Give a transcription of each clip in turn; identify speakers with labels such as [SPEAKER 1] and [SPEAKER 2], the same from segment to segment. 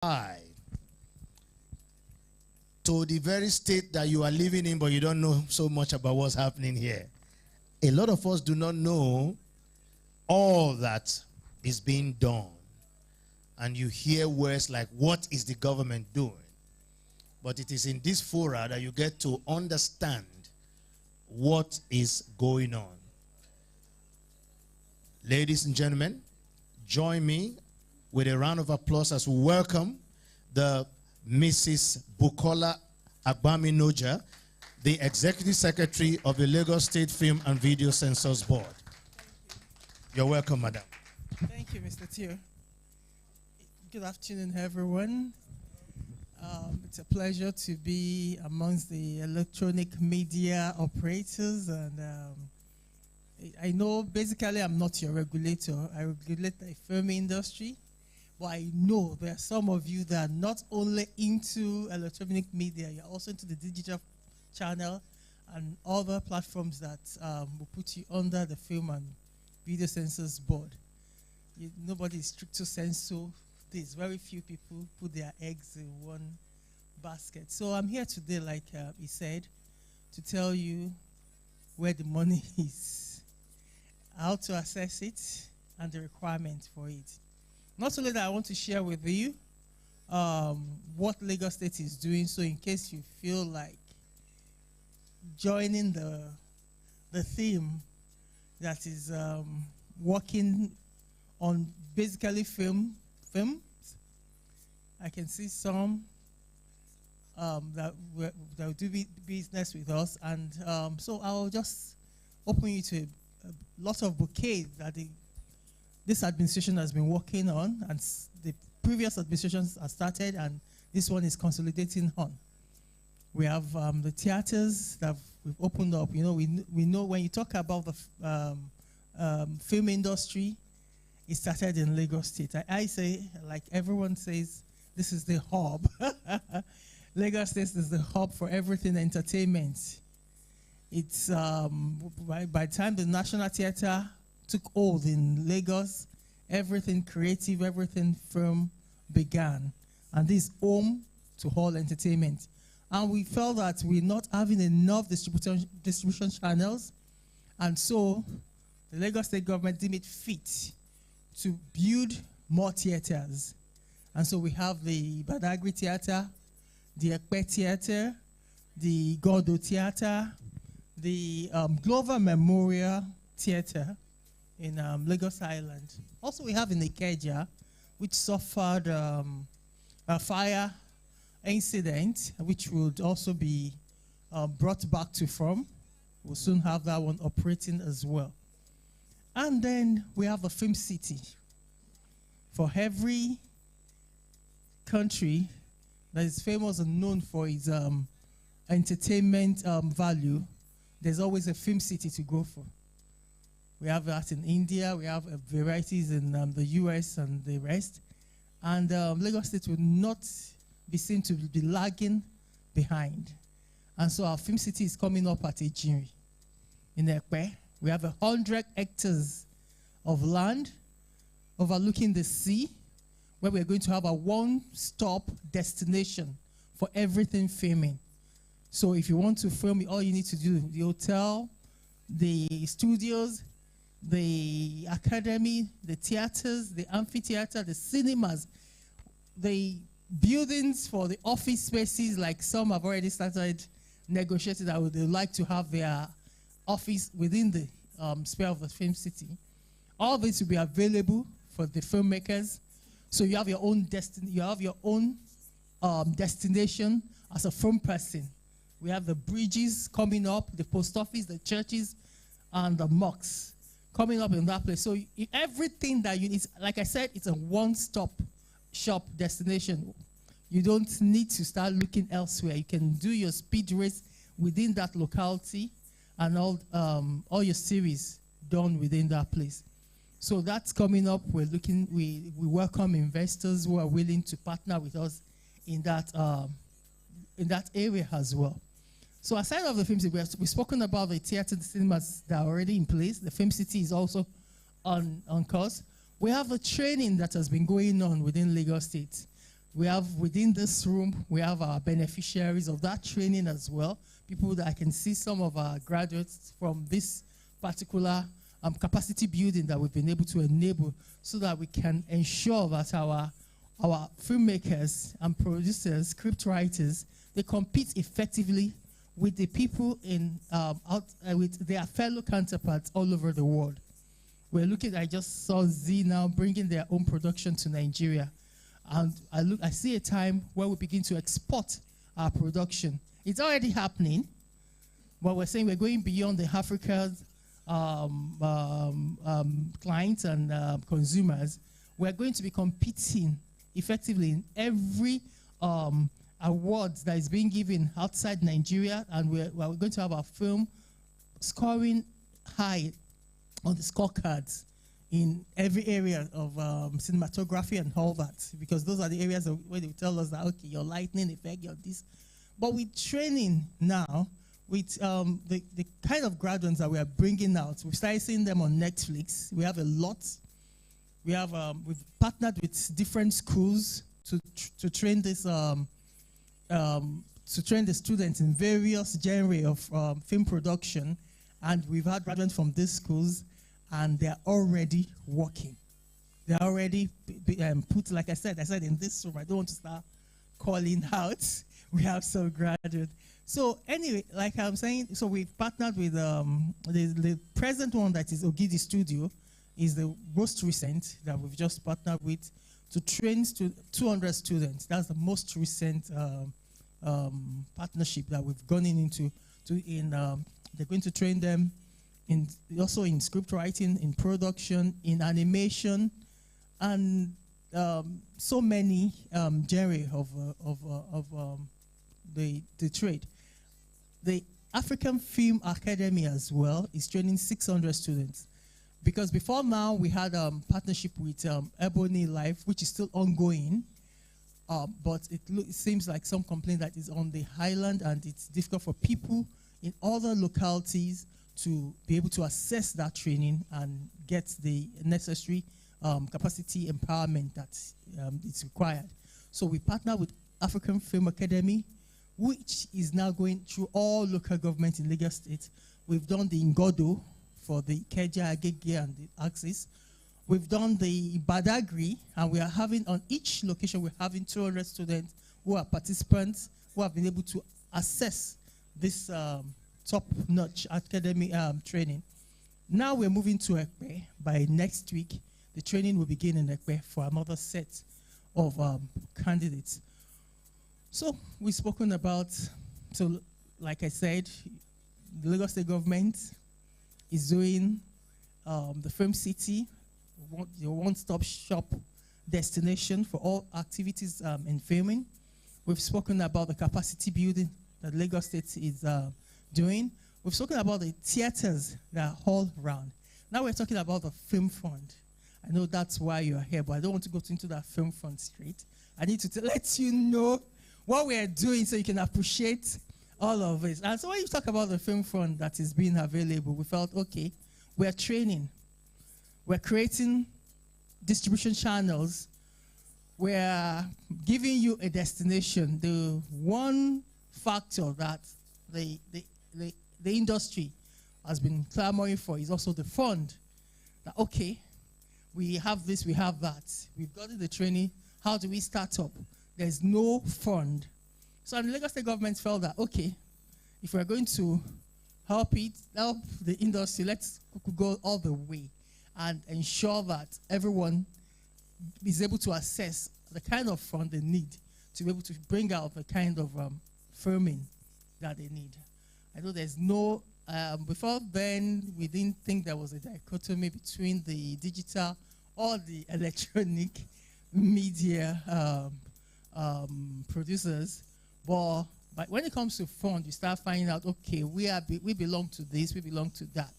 [SPEAKER 1] To the very state that you are living in, but you don't know so much about what's happening here. A lot of us do not know all that is being done. And you hear words like, what is the government doing? But it is in this fora that you get to understand what is going on. Ladies and gentlemen, join me with a round of applause as we welcome the Mrs. Bukola Agbaminoja, the Executive Secretary of the Lagos State Film and Video Censors Board. You're welcome, madam.
[SPEAKER 2] Thank you, Mr. Tio. Good afternoon, everyone. It's a pleasure to be amongst the electronic media operators, and I know basically I'm not your regulator. I regulate the film industry, but I know there are some of you that are not only into electronic media, you're also into the digital channel and other platforms that will put you under the Film and Video Censors Board. Nobody is strict to censor. There's very few people put their eggs in one basket. So I'm here today, like he said, to tell you where the money is, how to access it, and the requirement for it. Not only that, I want to share with you what Lagos State is doing, so in case you feel like joining the theme that is working on basically films. I can see some that will do business with us, and so I'll just open you to a lot of bouquets that this administration has been working on, and the previous administrations have started, and this one is consolidating on. We have the theaters that we've opened up. You know, we know when you talk about the film industry, it started in Lagos State. I say, like everyone says, this is the hub. Lagos State is the hub for everything entertainment. It's by the time the National Theatre took hold in Lagos, everything creative, everything film began. And this is home to all entertainment. And we felt that we're not having enough distribution channels. And so the Lagos State government deemed it fit to build more theaters. And so we have the Badagry Theater, the Ekpe Theater, the Gordo Theater, the Glover Memorial Theater in Lagos Island. Also we have in Ikeja, which suffered a fire incident, which would also be brought back to form. We'll soon have that one operating as well. And then we have a film city. For every country that is famous and known for its entertainment value, there's always a film city to go for. We have that in India, we have varieties in the US and the rest. And Lagos State will not be seen to be lagging behind. And so our film city is coming up at Ejiri in Ekpe. We have 100 hectares of land overlooking the sea, where we're going to have a one-stop destination for everything filming. So if you want to film, all you need to do, the hotel, the studios, the academy, the theaters, the amphitheater, the cinemas, the buildings for the office spaces, like some have already started negotiating that they would like to have their office within the sphere of the film city. All this will be available for the filmmakers. So you have your own destiny. You have your own destination as a film person. We have the bridges coming up, the post office, the churches, and the mosques coming up in that place. So everything that you need, like I said, it's a one-stop shop destination. You don't need to start looking elsewhere. You can do your speed race within that locality, and all your series done within that place. So that's coming up. We welcome investors who are willing to partner with us in that area as well. So aside of the film city, we've spoken about the theater, the cinemas that are already in place. The film city is also on course. We have a training that has been going on within Lagos State. We have within this room, we have our beneficiaries of that training as well. People that I can see some of our graduates from this particular capacity building that we've been able to enable so that we can ensure that our filmmakers and producers, script writers, they compete effectively with the people with their fellow counterparts all over the world. We're looking, I just saw Z now bringing their own production to Nigeria. And I see a time where we begin to export our production. It's already happening, but we're saying we're going beyond the Africa's clients and consumers. We're going to be competing effectively in every awards that is being given outside Nigeria, and we're going to have our film scoring high on the scorecards in every area of cinematography and all that, because those are the areas where they tell us that, okay, your lightning effect, your this. But with training now, with the kind of graduates that we are bringing out, we've started seeing them on Netflix. We have a lot. We have we've partnered with different schools to train this to train the students in various genres of film production, and we've had graduates from these schools, and they're already working. They're already put, like I said in this room. I don't want to start calling out. We have some graduates. So anyway, like I'm saying, so we've partnered with the present one that is Ogidi Studio is the most recent that we've just partnered with to train 200 students. That's the most recent partnership that we've gone into. They're going to train them also in script writing, in production, in animation, and so many genres of the trade. The African Film Academy as well is training 600 students. Because before now, we had a partnership with Ebony Life, which is still ongoing, but it seems like some complaint that is on the highland, and it's difficult for people in other localities to be able to assess that training and get the necessary capacity empowerment that is required. So we partner with African Film Academy, which is now going through all local governments in Lagos State. We've done the Ngodo for the Ikeja, Agege, and the Axis. We've done the Badagry, and we are having, on each location, we're having 200 students who are participants who have been able to assess this top-notch academic training. Now we're moving to Ekpe. By next week, the training will begin in Ekpe for another set of candidates. So we've spoken about, so like I said, the Lagos State government is doing the Film City, your one-stop shop destination for all activities in filming. We've spoken about the capacity building that Lagos State is doing. We've spoken about the theaters that are all around. Now we're talking about the film fund. I know that's why you're here, but I don't want to go into that film fund straight. I need to let you know what we're doing so you can appreciate all of it. And so when you talk about the film fund that is being available, we felt, okay, we're training. We're creating distribution channels. We're giving you a destination. The one factor that the industry has been clamoring for is also the fund. That, okay, we have this, we have that. We've gotten the training. How do we start up? There's no fund. So the Lagos State government felt that, okay, if we're going to help the industry, let's go all the way and ensure that everyone is able to assess the kind of fund they need to be able to bring out the kind of filming that they need. I know there's no, before then, we didn't think there was a dichotomy between the digital or the electronic media producers, but when it comes to fund, you start finding out, okay, we belong to this, we belong to that.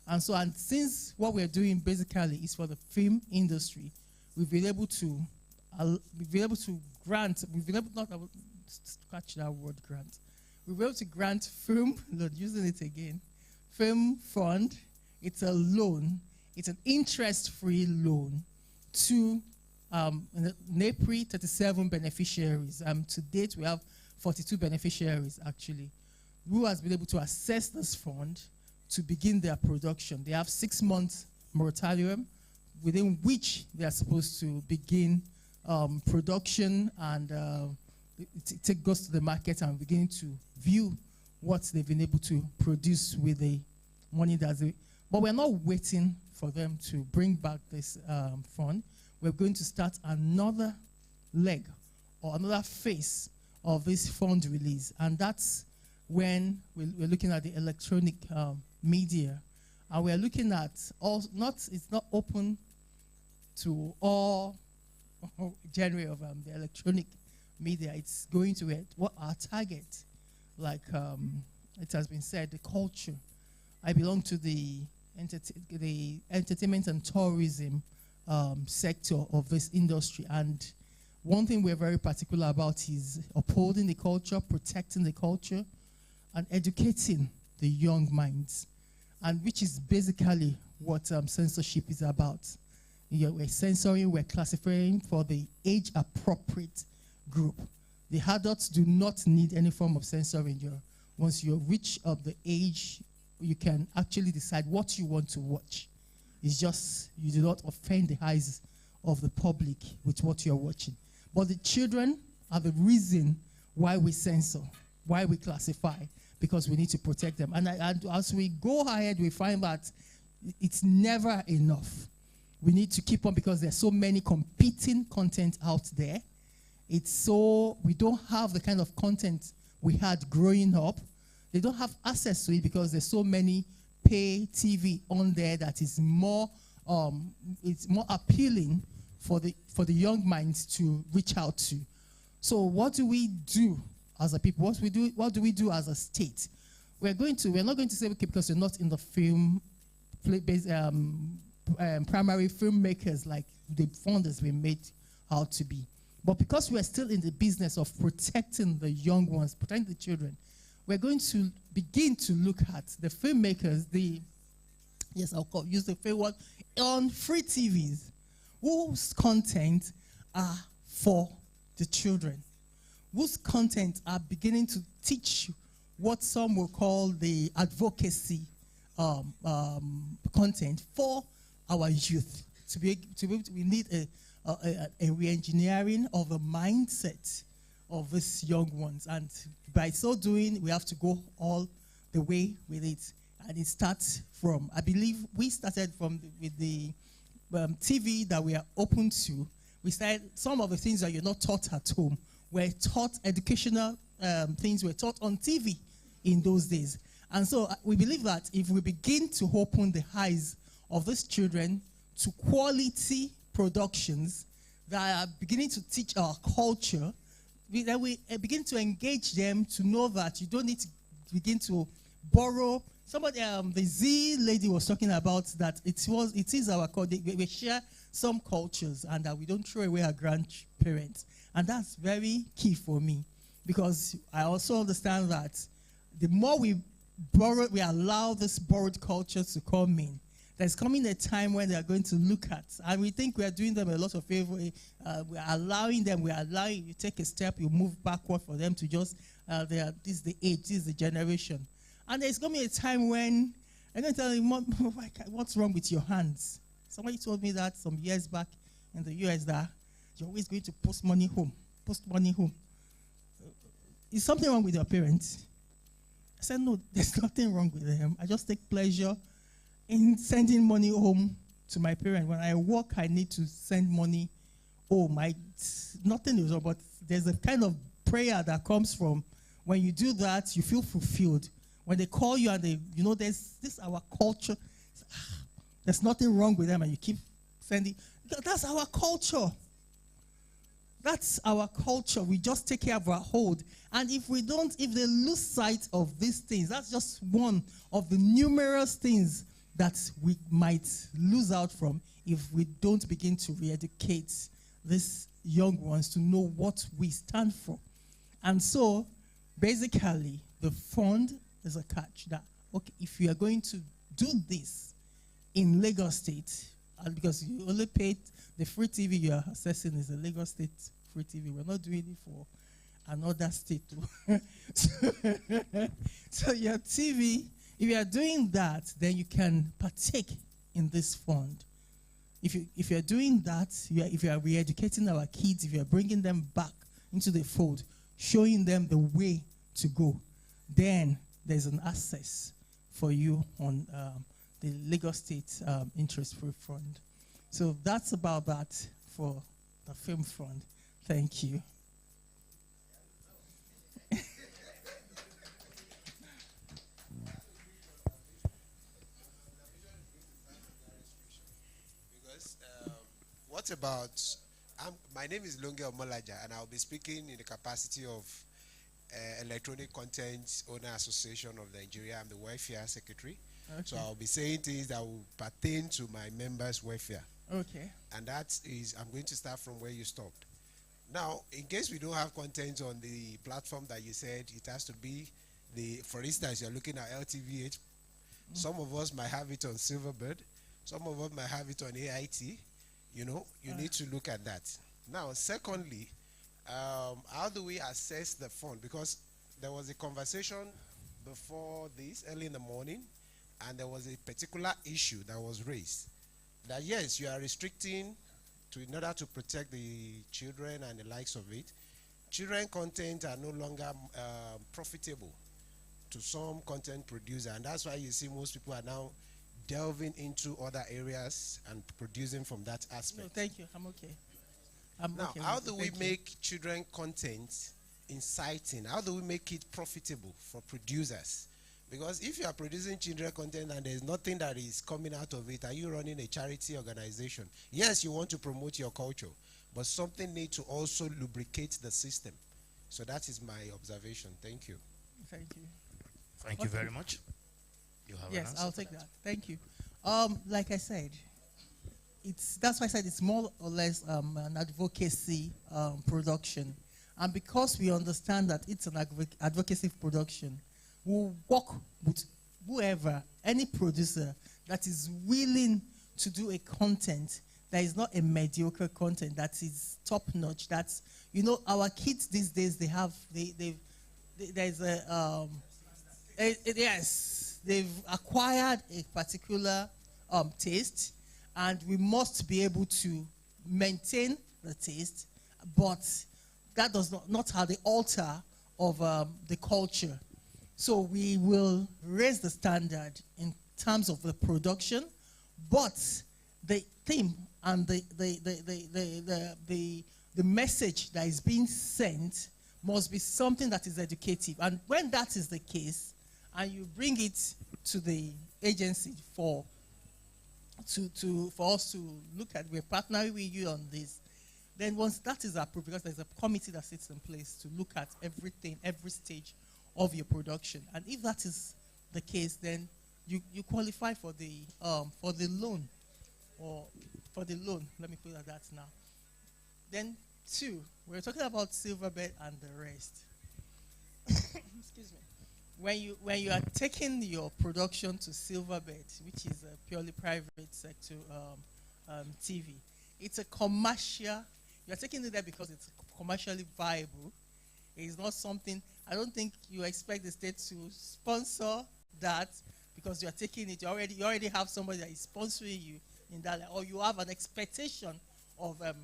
[SPEAKER 2] And since what we're doing basically is for the film industry, we've been able to grant, scratch that word grant. We've been able to grant film, using it again, film fund. It's a loan. It's an interest-free loan to In NAPRI, 37 beneficiaries. To date, we have 42 beneficiaries, actually, who has been able to access this fund to begin their production. They have 6 months moratorium within which they are supposed to begin production and it goes to the market and begin to view what they've been able to produce with the money that's it. But we're not waiting for them to bring back this fund. We're going to start another leg or another phase of this fund release. And that's when we're looking at the electronic media. And we're looking at it's not open to all genre of the electronic media. It's going to what our target, like it has been said, the culture. I belong to the entertainment and tourism sector of this industry, and one thing we're very particular about is upholding the culture, protecting the culture, and educating the young minds, and which is basically what censorship is about. We're censoring, we're classifying for the age-appropriate group. The adults do not need any form of censoring. Once you reach of the age, you can actually decide what you want to watch. It's just you do not offend the eyes of the public with what you're watching. But the children are the reason why we censor, why we classify, because we need to protect them. And as we go ahead, we find that it's never enough. We need to keep on because there's so many competing content out there. We don't have the kind of content we had growing up. They don't have access to it because there's so many pay TV on there that is more it's more appealing for the young minds to reach out to. So what do we do as a people? What do we do as a state? We're not going to say, okay, because you're not in the film primary filmmakers like the founders we made out to be. But because we're still in the business of protecting the young ones, protecting the children, we're going to begin to look at the filmmakers, use the free word, on free TVs, whose content are for the children, whose content are beginning to teach what some will call the advocacy content for our youth. We need a re-engineering of the mindset of these young ones, and by so doing, we have to go all the way with it. And it starts from, I believe we started with the TV that we are open to. We started some of the things that you're not taught at home. We're taught educational things were taught on TV in those days. And so we believe that if we begin to open the eyes of these children to quality productions that are beginning to teach our culture, then we begin to engage them to know that you don't need to begin to borrow. Somebody, the Z lady was talking about that it is our culture. We share some cultures and that we don't throw away our grandparents. And that's very key for me, because I also understand that the more we allow this borrowed culture to come in, there's coming a time when they are going to look at, and we think we are doing them a lot of favor. We are allowing you take a step, you move backward for them to just, this is the age, this is the generation. And there's going to be a time when I'm going to tell you, what's wrong with your hands? Somebody told me that some years back in the US that you're always going to post money home. Is something wrong with your parents? I said, no, there's nothing wrong with them. I just take pleasure in sending money home to my parents. When I work, I need to send money home. Nothing is wrong, but there's a kind of prayer that comes from when you do that, you feel fulfilled. When they call you and there's this our culture. There's nothing wrong with them, and you keep sending. That's our culture. That's our culture. We just take care of our hold. And if they lose sight of these things, that's just one of the numerous things that we might lose out from if we don't begin to re-educate these young ones to know what we stand for. And so, basically, the fund is a catch that, okay, if you are going to do this in Lagos State, and because you only paid the free TV you are accessing is the Lagos State free TV. We're not doing it for another state too. So your TV, if you are doing that, then you can partake in this fund. If you're doing that, if you are re-educating our kids, if you are bringing them back into the fold, showing them the way to go, then there's an access for you on the Lagos State interest-free fund. So that's about that for the film fund. Thank you.
[SPEAKER 3] Because what about, my name is Lunge Omolaja, and I'll be speaking in the capacity of Electronic Content Owner Association of Nigeria. I'm the welfare secretary. Okay. So I'll be saying things that will pertain to my members' welfare.
[SPEAKER 2] Okay.
[SPEAKER 3] And that is, I'm going to start from where you stopped. Now, in case we don't have content on the platform that you said, it has to be for instance, you're looking at LTVH. Some of us might have it on Silverbird. Some of us might have it on AIT. You know, you need to look at that. Now, secondly, how do we assess the fund? Because there was a conversation before this, early in the morning, and there was a particular issue that was raised. That yes, you are restricting in order to protect the children and the likes of it. Children content are no longer profitable to some content producer, and that's why you see most people are now delving into other areas and producing from that aspect.
[SPEAKER 2] No, thank you. I'm okay.
[SPEAKER 3] Now,
[SPEAKER 2] okay,
[SPEAKER 3] how do we
[SPEAKER 2] you.
[SPEAKER 3] make children content inciting? How do we make it profitable for producers? Because if you are producing children content and there's nothing that is coming out of it, are you running a charity organization? Yes, you want to promote your culture, but something needs to also lubricate the system. So that is my observation. Thank you.
[SPEAKER 2] Thank you.
[SPEAKER 1] Thank you very much. You have
[SPEAKER 2] yes, I'll take that. Thank you. Like I said, that's why I said it's more or less an advocacy production. And because we understand that it's an advocacy production, we'll work with whoever, any producer that is willing to do a content that is not a mediocre content, that is top notch. That's, you know, our kids these days, there's a, yes, they've acquired a particular taste, and we must be able to maintain the taste, but that does not have the altar of the culture. So we will raise the standard in terms of the production, but the theme and the message that is being sent must be something that is educative. And when that is the case, and you bring it to the agency for us to look at, we're partnering with you on this, then once that is approved, because there's a committee that sits in place to look at everything, every stage of your production. And if that is the case, then you qualify for the loan, or for the loan. Let me put it at that now. Then two, we're talking about Silverbird and the rest. Excuse me. When you are taking your production to Silverbird, which is a purely private sector TV, it's a commercial. You're taking it there because it's commercially viable. It's not something. I don't think you expect the state to sponsor that because you're taking it. You already have somebody that is sponsoring you in that, or you have an expectation of a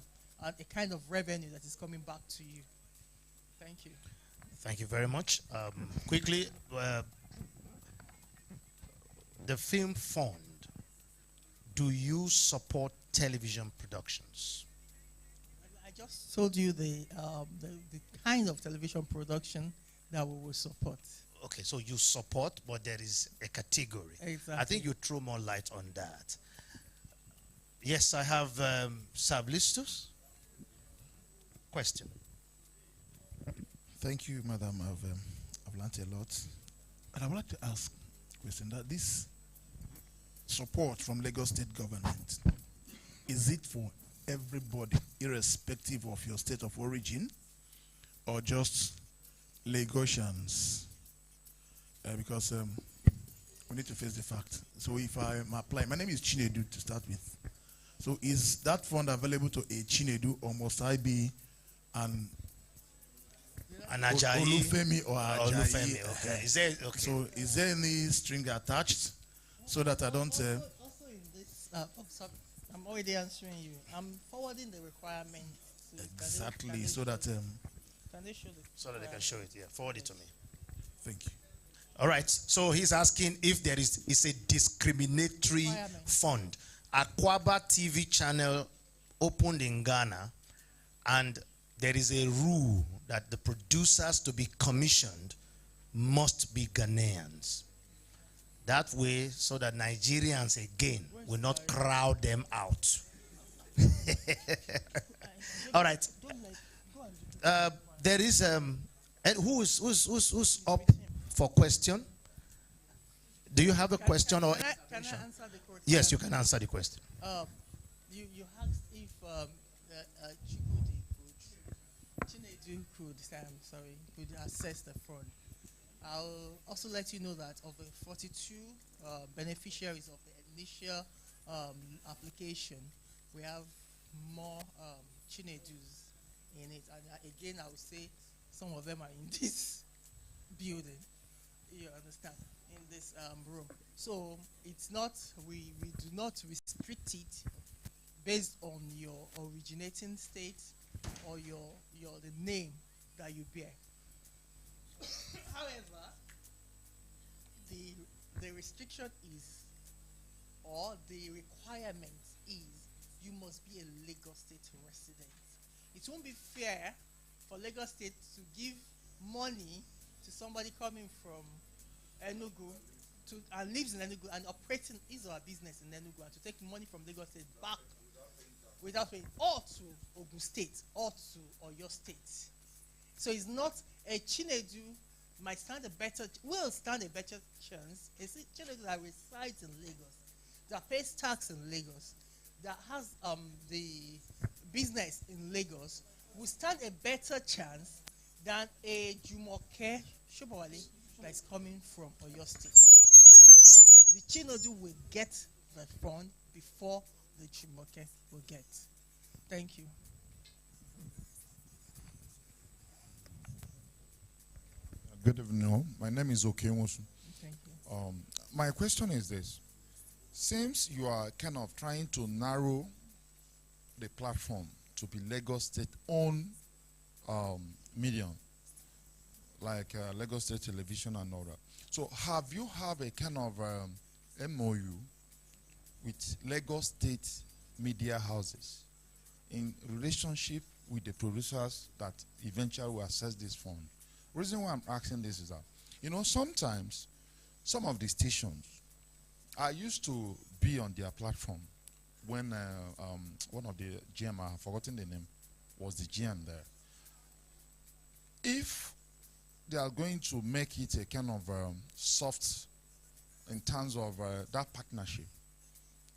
[SPEAKER 2] kind of revenue that is coming back to you. Thank you.
[SPEAKER 1] Thank you very much. Quickly, the Film Fund, do you support television productions?
[SPEAKER 2] I just told you the kind of television production that we will support.
[SPEAKER 1] Okay, so you support, but there is a category.
[SPEAKER 2] Exactly.
[SPEAKER 1] I think you throw more light on that. Yes, I have Sablistus. Question.
[SPEAKER 4] Thank you, Madam. I've learned a lot. And I would like to ask a question that this support from Lagos State government, is it for everybody, irrespective of your state of origin, or just Lagosians? Because we need to face the fact. So if I'm applying, my name is Chinedu to start with. So is that fund available to a Chinedu, or must I be an
[SPEAKER 1] Ajayi
[SPEAKER 4] Olufemi or Ajayi?
[SPEAKER 1] Olufemi, okay. Is there, okay.
[SPEAKER 4] So is there any string attached so that I don't...
[SPEAKER 2] Also in this, sorry, I'm already answering you. I'm forwarding the requirement.
[SPEAKER 4] Exactly, so that...
[SPEAKER 2] Can they show the...
[SPEAKER 1] So that they can show it, yeah. Forward it to me.
[SPEAKER 4] Thank you.
[SPEAKER 1] All right, so he's asking if there is a discriminatory fund. Aquaba TV channel opened in Ghana, and there is a rule that the producers to be commissioned must be Ghanaians. That way, so that Nigerians again will not crowd them out. All right. There is who's up for question? Do you have a question or?
[SPEAKER 2] Can I answer the question?
[SPEAKER 1] Yes, you can answer the question.
[SPEAKER 2] You asked if Chinedu could assess the fund. I'll also let you know that of the 42 beneficiaries of the initial application, we have more Chinedus in it. And again, I would say some of them are in this building. You understand? In this room. So it's not, we do not restrict it based on your originating state or the name that you bear. However, the restriction is, or the requirement is, you must be a Lagos State resident. It won't be fair for Lagos State to give money to somebody coming from Enugu and lives in Enugu and operating his or her business in Enugu, and to take money from Lagos State back without paying, or to Ogun State or to Oyo State. So it's not a Chinedu will stand a better chance. It's a Chinedu that resides in Lagos, that pays tax in Lagos, that has the business in Lagos, will stand a better chance than a Jumoke Shobawale that is coming from Oyo State. The Chinedu will get the fund before the Jumoke will get. Thank you.
[SPEAKER 5] Good evening. My name is Okewosu.
[SPEAKER 2] Thank you.
[SPEAKER 5] My question is this. Since you are kind of trying to narrow the platform to be Lagos State-owned medium, like Lagos State Television and all that. So have you have a kind of MOU with Lagos State media houses in relationship with the producers that eventually will access this fund? The reason why I'm asking this is that, you know, sometimes some of the stations, I used to be on their platform when one of the GM, I have forgotten the name, was the GM there. If they are going to make it a kind of soft in terms of that partnership,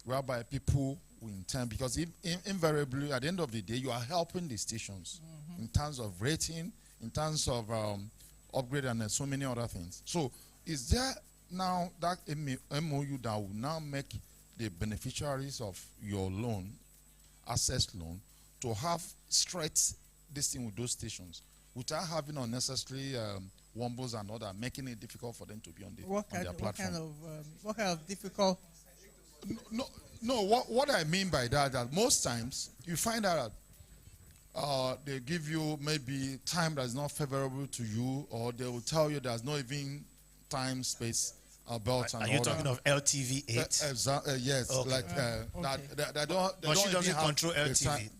[SPEAKER 5] whereby people will intend, because invariably at the end of the day, you are helping the stations in terms of rating, in terms of upgrade and so many other things. So is there now that MOU that will now make the beneficiaries of your loan, access loan, to have straight this thing with those stations without having unnecessary wombles and other, making it difficult for them to be on their platform?
[SPEAKER 2] What kind of difficult?
[SPEAKER 5] No. What I mean by that most times you find out that they give you maybe time that's not favorable to you, or they will tell you there's no even time space about.
[SPEAKER 1] Are you talking of LTV8?
[SPEAKER 5] Yes,
[SPEAKER 1] okay.
[SPEAKER 5] like they don't.
[SPEAKER 1] But she doesn't control LTV.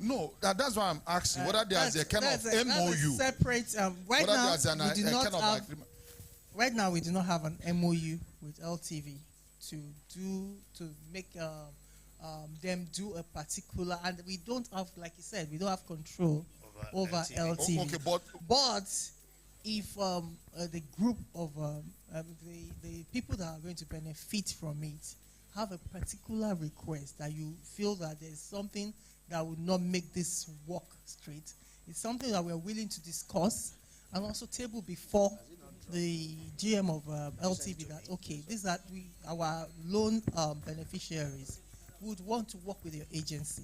[SPEAKER 5] No, that's why I'm asking whether there's a kind of MOU.
[SPEAKER 2] Separate. Right now, we do not have. Right now, we do not have an MOU with LTV to make them do a particular, and we don't have, like you said, we don't have control over LTV.
[SPEAKER 5] Okay,
[SPEAKER 2] but if the group of the people that are going to benefit from it have a particular request that you feel that there's something that would not make this work straight, it's something that we're willing to discuss and also table before the GM of LTV that, okay, these are our loan beneficiaries. would want to work with your agency,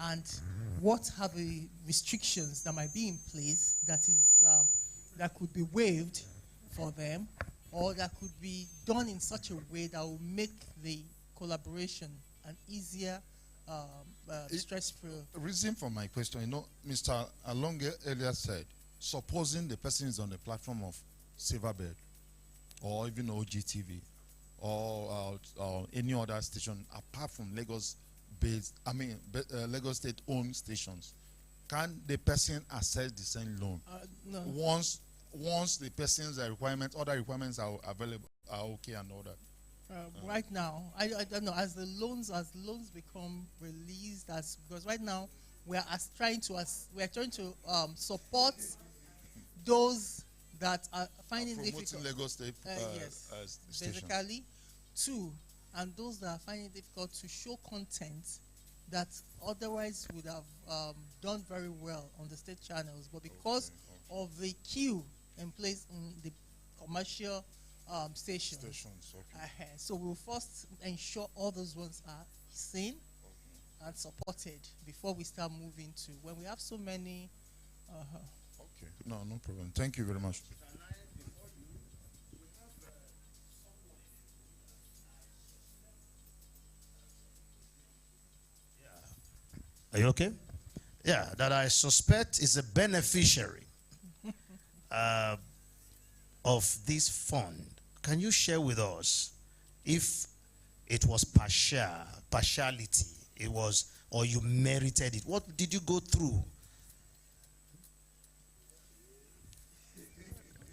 [SPEAKER 2] and what are the restrictions that might be in place that could be waived for them, or that could be done in such a way that will make the collaboration an easier, stress-free.
[SPEAKER 5] Reason for my question, Mr. Alonge earlier said, supposing the person is on the platform of Silverbird, or even OGTV, or any other station apart from Lagos-based, Lagos State-owned stations, can the person access the same loan?
[SPEAKER 2] No.
[SPEAKER 5] Once the person's requirements, other requirements are available, are okay and all that.
[SPEAKER 2] Right now, I don't know, as loans become released, because right now we are trying to support those that are finding
[SPEAKER 5] promoting
[SPEAKER 2] difficult.
[SPEAKER 5] Lagos State
[SPEAKER 2] Yes,
[SPEAKER 5] as station.
[SPEAKER 2] basically, two, and those that are finding it difficult to show content that otherwise would have done very well on the state channels, but because of the queue in place in the commercial stations. Okay. So we'll first ensure all those ones are seen and supported before we start moving to when we have so many.
[SPEAKER 5] Okay, no problem. Thank you very much.
[SPEAKER 1] Are you okay? Yeah, that I suspect is a beneficiary of this fund. Can you share with us if it was partiality, it was, or you merited it? What did you go through?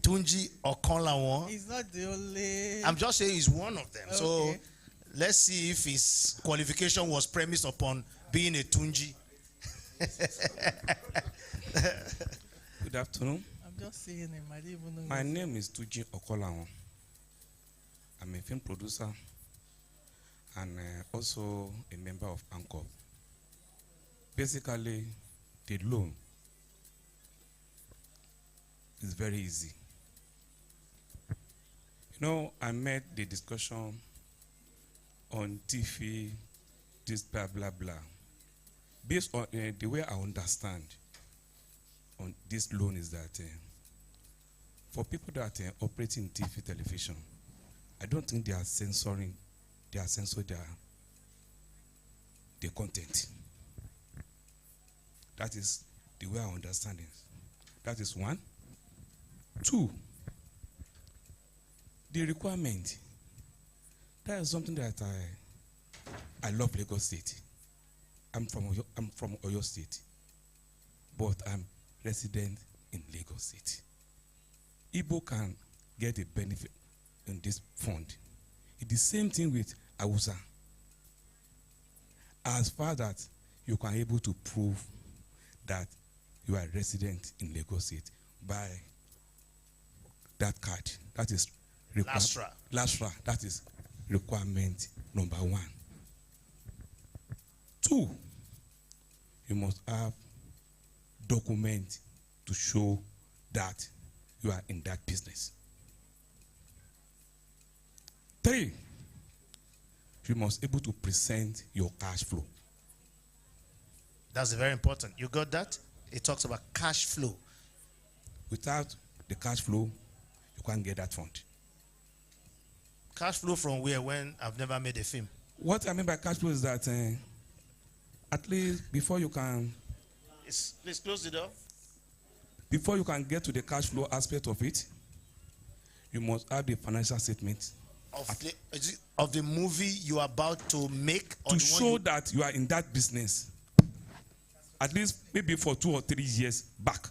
[SPEAKER 1] Tunji Okonlawon.
[SPEAKER 2] He's not the only.
[SPEAKER 1] I'm just saying he's one of them.
[SPEAKER 2] Okay.
[SPEAKER 1] So let's see if his qualification was premised upon being a Tunji.
[SPEAKER 6] Good afternoon.
[SPEAKER 2] I'm just saying him. I didn't even know.
[SPEAKER 6] My name is Tunji Okonlawon. I'm a film producer and also a member of ANCOR. Basically, the loan is very easy. I met the discussion on TV, this blah, blah, blah. Based on the way I understand on this loan is that for people that operate in TV television, I don't think they are censoring their content. That is the way I understand it. That is one. Two, the requirement. That is something that I love Lagos State. I'm from Oyo State, but I'm resident in Lagos State. Igbo can get a benefit in this fund. It's the same thing with Hausa. As far that you can able to prove that you are resident in Lagos State by that card, that is Lastra, that is requirement number one. Two, you must have document to show that you are in that business. Three, you must be able to present your cash flow.
[SPEAKER 1] That's very important. You got that? It talks about cash flow.
[SPEAKER 6] Without the cash flow, you can't get that fund.
[SPEAKER 1] Cash flow from where when I've never made a film?
[SPEAKER 6] What I mean by cash flow is that at least before you can...
[SPEAKER 1] Please close the door.
[SPEAKER 6] Before you can get to the cash flow aspect of it, you must have the financial statement.
[SPEAKER 1] Of the movie you are about to make? Or
[SPEAKER 6] to show that you are in that business. At least maybe for 2 or 3 years back.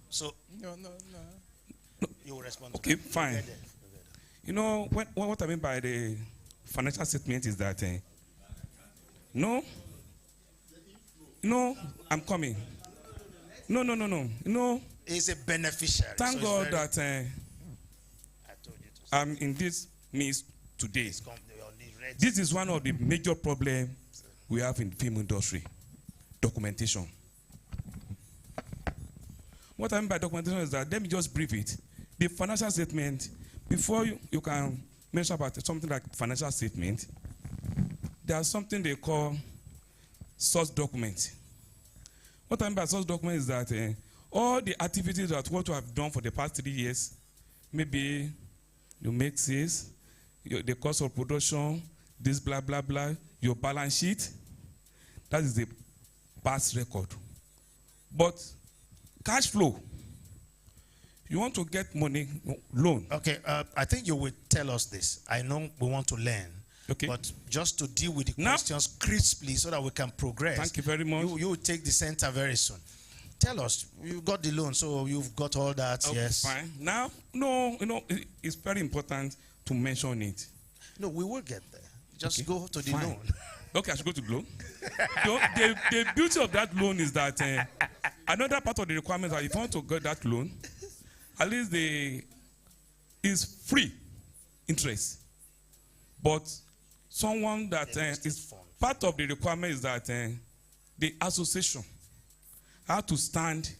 [SPEAKER 1] So...
[SPEAKER 2] No.
[SPEAKER 1] You will respond
[SPEAKER 6] to that. Fine. What I mean by the financial statement is that... No, I'm coming. No.
[SPEAKER 1] He's a beneficiary.
[SPEAKER 6] Thank God that I'm in this midst today. This is one of the major problems we have in the film industry. Documentation. What I mean by documentation is that, let me just brief it. The financial statement, before you can mention about something like financial statement, there's something they call source document. What I mean by source document is that all the activities that what you have done for the past 3 years, maybe you make sales, the cost of production, this blah, blah, blah, your balance sheet, that is the past record. But cash flow, you want to get money, loan.
[SPEAKER 1] Okay, I think you will tell us this. I know we want to learn.
[SPEAKER 6] Okay.
[SPEAKER 1] But just to deal with the
[SPEAKER 6] Now,
[SPEAKER 1] questions crisply so that we can progress.
[SPEAKER 6] Thank you very much.
[SPEAKER 1] You will take the center very soon. Tell us, you got the loan, so you've got all that,
[SPEAKER 6] Okay,
[SPEAKER 1] yes.
[SPEAKER 6] fine. Now, no, it's very important to mention it.
[SPEAKER 1] No, we will get there. Just
[SPEAKER 6] Okay,
[SPEAKER 1] go to the
[SPEAKER 6] fine.
[SPEAKER 1] loan.
[SPEAKER 6] Okay, I should go to loan. The beauty of that loan is that another part of the requirement is that if you want to get that loan, at least is free interest. But someone that is part of the requirement is that the association have to stand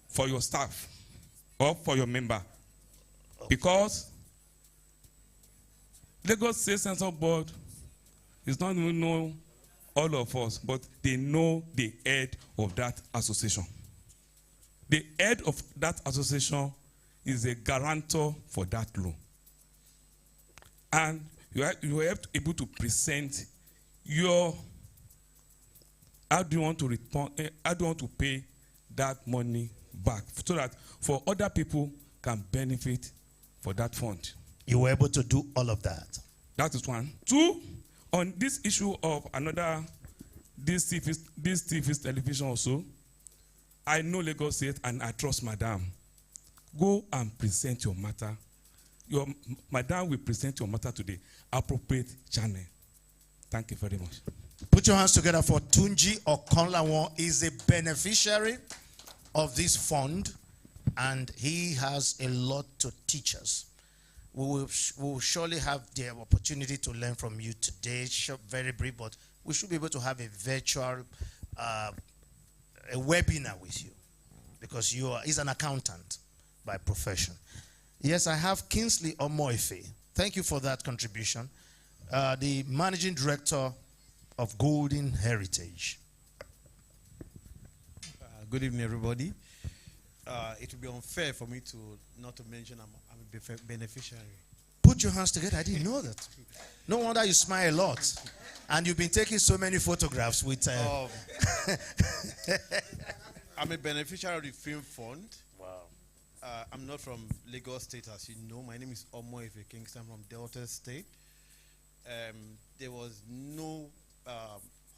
[SPEAKER 6] for your staff or for your member. Because Lagos State Censor Board is not even know all of us, but they know the head of that association. The head of that association is a guarantor for that loan. And you are able to present your how do you want to respond, how do you want to pay that money back so that for other people can benefit for that fund.
[SPEAKER 1] You were able to do all of that.
[SPEAKER 6] That is one. Two, on this issue of another, this TV's television also, I know Lagos State and I trust Madam. Go and present your matter. Your Madam will present your matter to the appropriate channel. Thank you very much.
[SPEAKER 1] Put your hands together for Tunji Okonlawon. Is a beneficiary of this fund, and he has a lot to teach us. We will surely have the opportunity to learn from you today. Very brief, but we should be able to have a virtual a webinar with you, because he's an accountant by profession. Yes, I have Kingsley Omoife. Thank you for that contribution. The managing director of Golden Heritage.
[SPEAKER 7] Good evening, everybody. It would be unfair for me not to mention I'm a beneficiary.
[SPEAKER 1] Put your hands together. I didn't know that. No wonder you smile a lot. And you've been taking so many photographs with...
[SPEAKER 7] I'm a beneficiary of the Film Fund.
[SPEAKER 1] Wow.
[SPEAKER 7] I'm not from Lagos State, as you know. My name is Omoife Kingston from Delta State. There was no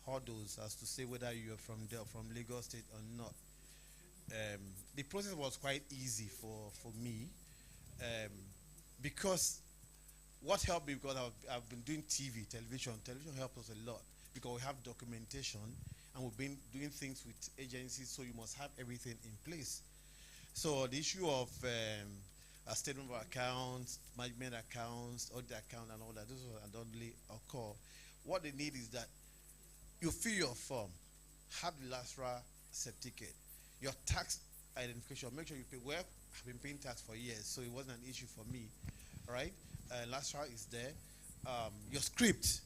[SPEAKER 7] hurdles as to say whether you're from Lagos State or not. The process was quite easy for me because what helped me, because I've been doing television helps us a lot because we have documentation and we've been doing things with agencies, so you must have everything in place. So the issue of a statement of accounts, management accounts, audit account and all that, those don't really occur. What they need is that you fill your form, have the LASRA certificate, your tax identification, make sure you pay. Well, I've been paying tax for years, so it wasn't an issue for me, right? LASRA is there. Your script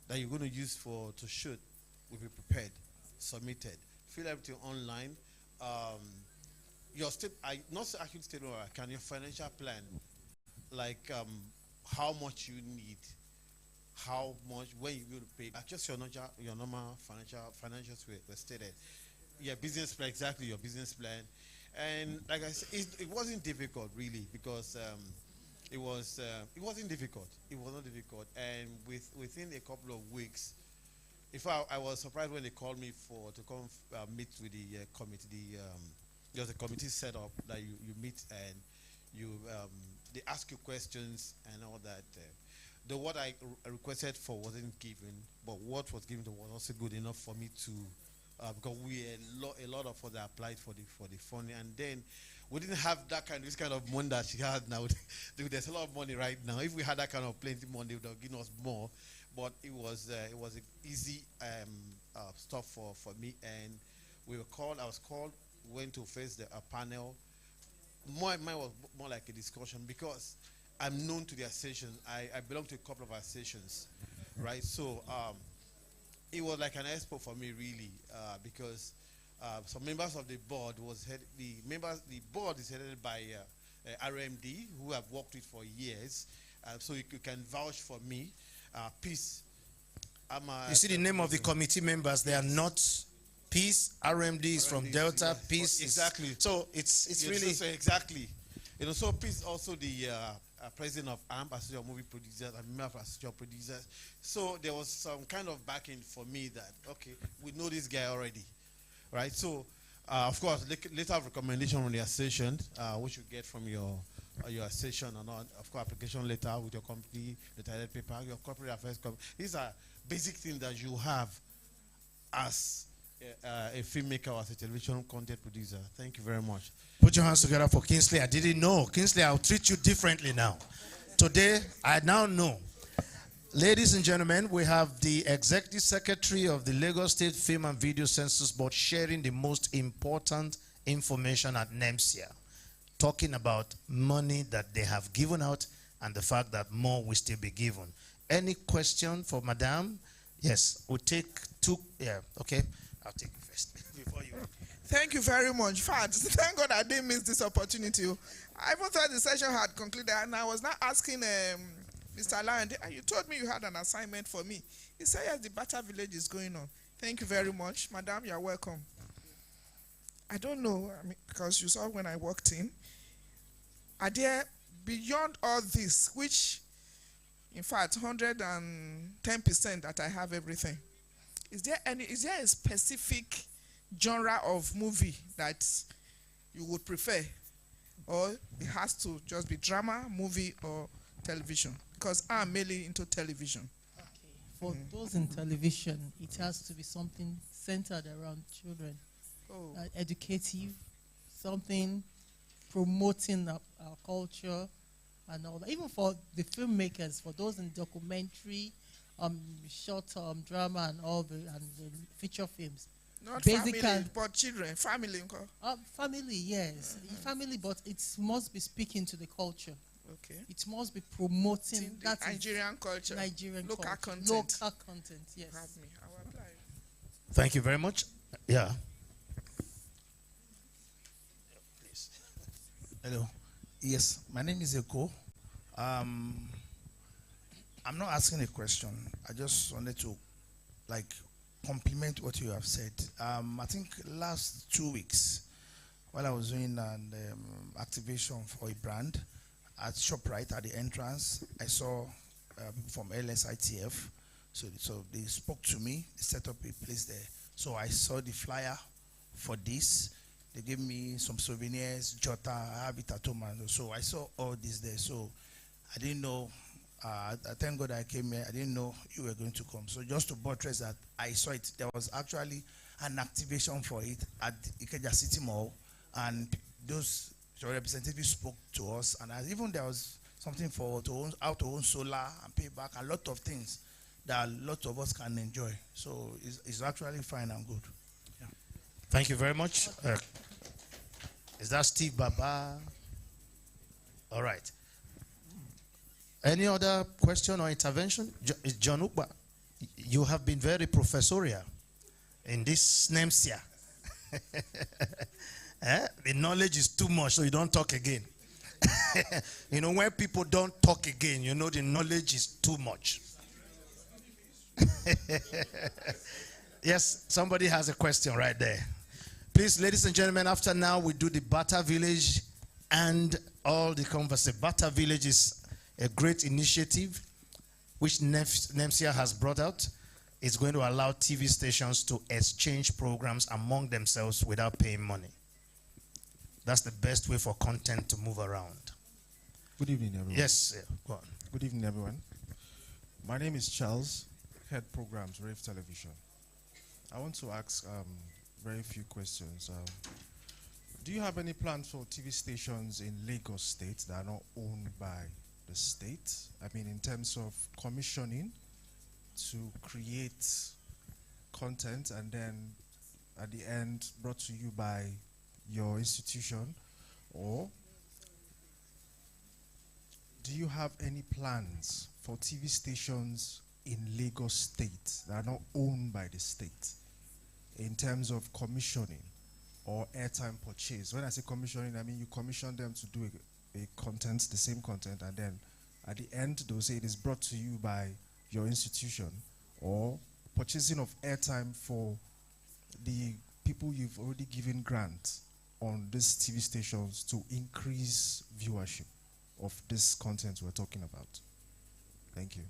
[SPEAKER 7] that you're going to use to shoot will be prepared, submitted. Fill everything online. Your not actually statement of account, your financial plan, like how much you need, how much, when you will pay. Just your normal financials were stated. Yeah, business plan, exactly, your business plan. And like I said, it wasn't difficult really, because it wasn't difficult. It was not difficult. And within a couple of weeks, in fact, I was surprised when they called me to come meet with the committee. There's a committee set up that you meet and they ask you questions and all that. What I requested for wasn't given, but what was given was also good enough for me to, because a lot of us applied for the funding, and then we didn't have this kind of money that she had now. There's a lot of money right now. If we had that kind of plenty money, they would have given us more. But it was easy stuff for me, and we were called. I was called. Went to face a panel. Mine was more like a discussion because I'm known to the association. I belong to a couple of associations, right? So it was like an expo for me, really, because some members of the board the board is headed by RMD, who I've worked with for years, so you can vouch for me. Peace.
[SPEAKER 1] You see the name of the committee members, they are not Peace. RMD is from Delta.
[SPEAKER 7] Yeah,
[SPEAKER 1] Peace
[SPEAKER 7] exactly.
[SPEAKER 1] So it's really
[SPEAKER 7] so exactly. So Peace also the president of AMP, Association of Movie Producers, and member of Association of Producers. So there was some kind of backing for me that, okay, we know this guy already, right? So of course, later of recommendation on the association, which you get from your association, and of course application letter with your company, the toilet paper, your corporate affairs company. These are basic things that you have as a filmmaker or as a television content producer. Thank you very much.
[SPEAKER 1] Put your hands together for Kingsley. I didn't know. Kingsley, I'll treat you differently now. Today, I now know. Ladies and gentlemen, we have the Executive Secretary of the Lagos State Film and Video Census Board sharing the most important information at Nemcea, talking about money that they have given out and the fact that more will still be given. Any question for Madame? Yes, we'll take two. Yeah, okay. I'll take you first before you.
[SPEAKER 8] Thank you very much. Thank God I didn't miss this opportunity. I even thought the session had concluded, and I was now asking Mr. Land, you told me you had an assignment for me. He said, yes, the Bata Village is going on. Thank you very much. Madam, you're welcome. I don't know, because you saw when I walked in, are there, beyond all this, which, in fact, 110% that I have everything, is there a specific genre of movie that you would prefer, or it has to just be drama, movie, or television? Because I'm mainly into television.
[SPEAKER 2] Okay. For those in television, it has to be something centered around children, educative, something promoting our culture and all that. Even for the filmmakers, for those in documentary, short drama and all the feature films.
[SPEAKER 8] Not
[SPEAKER 2] Basic
[SPEAKER 8] family, but children, family.
[SPEAKER 2] Family, yes. Family, but it must be speaking to the culture.
[SPEAKER 8] Okay.
[SPEAKER 2] It must be promoting
[SPEAKER 8] that Nigerian culture.
[SPEAKER 2] Nigerian
[SPEAKER 8] local
[SPEAKER 2] culture.
[SPEAKER 8] content.
[SPEAKER 2] Local content, yes.
[SPEAKER 8] Have me. I will apply.
[SPEAKER 1] Thank you very much. Yeah. Please.
[SPEAKER 4] Hello. Yes, my name is Eko. I'm not asking a question. I just wanted to, compliment what you have said. I think last 2 weeks, while I was doing an activation for a brand at ShopRite at the entrance, I saw people from LSITF. So they spoke to me. They set up a place there. So I saw the flyer for this. They gave me some souvenirs, Jota, I have it at home. So I saw all this there. So I didn't know. I thank God I came here. I didn't know you were going to come. So just to buttress that, I saw it. There was actually an activation for it at Ikeja City Mall, and those representatives spoke to us. And even there was something for how to own solar and pay back, a lot of things that a lot of us can enjoy. So it's actually fine and good. Yeah.
[SPEAKER 1] Thank you very much. Is that Steve Baba? All right. Any other question or intervention? John Ukba, you have been very professorial in this Nemcea. The knowledge is too much, so you don't talk again. When people don't talk again, the knowledge is too much. Yes, somebody has a question right there. Please, ladies and gentlemen, after now, we do the Bata Village and all the conversation. Bata Village is a great initiative which Nemcea has brought out. It's going to allow TV stations to exchange programs among themselves without paying money. That's the best way for content to move around.
[SPEAKER 9] Good evening, everyone.
[SPEAKER 1] Yes, yeah, go on.
[SPEAKER 9] Good evening, everyone. My name is Charles, head programs, Rave Television. I want to ask very few questions. Do you have any plans for TV stations in Lagos State that are not owned by the state? I mean, in terms of commissioning to create content and then at the end brought to you by your institution, or do you have any plans for TV stations in Lagos State that are not owned by the state in terms of commissioning or airtime purchase? When I say commissioning, I mean you commission them to do a content, the same content, and then at the end they'll say it is brought to you by your institution, or purchasing of airtime for the people you've already given grants on these TV stations to increase viewership of this content we're talking about. Thank you.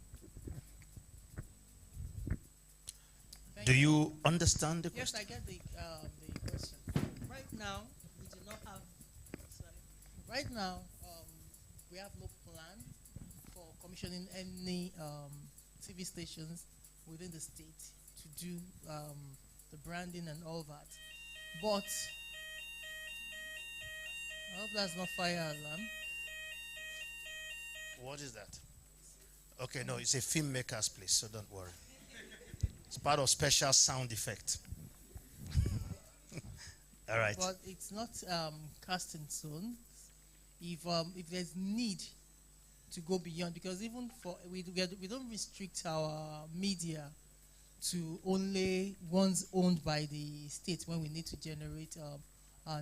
[SPEAKER 1] Do you understand the
[SPEAKER 2] Yes,
[SPEAKER 1] question?
[SPEAKER 2] I get the question. Right now, we do not have. Sorry. Right now, we have no plan for commissioning any TV stations within the state to do the branding and all that. But I hope that's not fire alarm.
[SPEAKER 1] What is that? Okay, no, it's a filmmaker's place, so don't worry. It's part of special sound effect. All right.
[SPEAKER 2] But it's not cast in stone. If there's need to go beyond, because even for we don't restrict our media to only ones owned by the state when we need to generate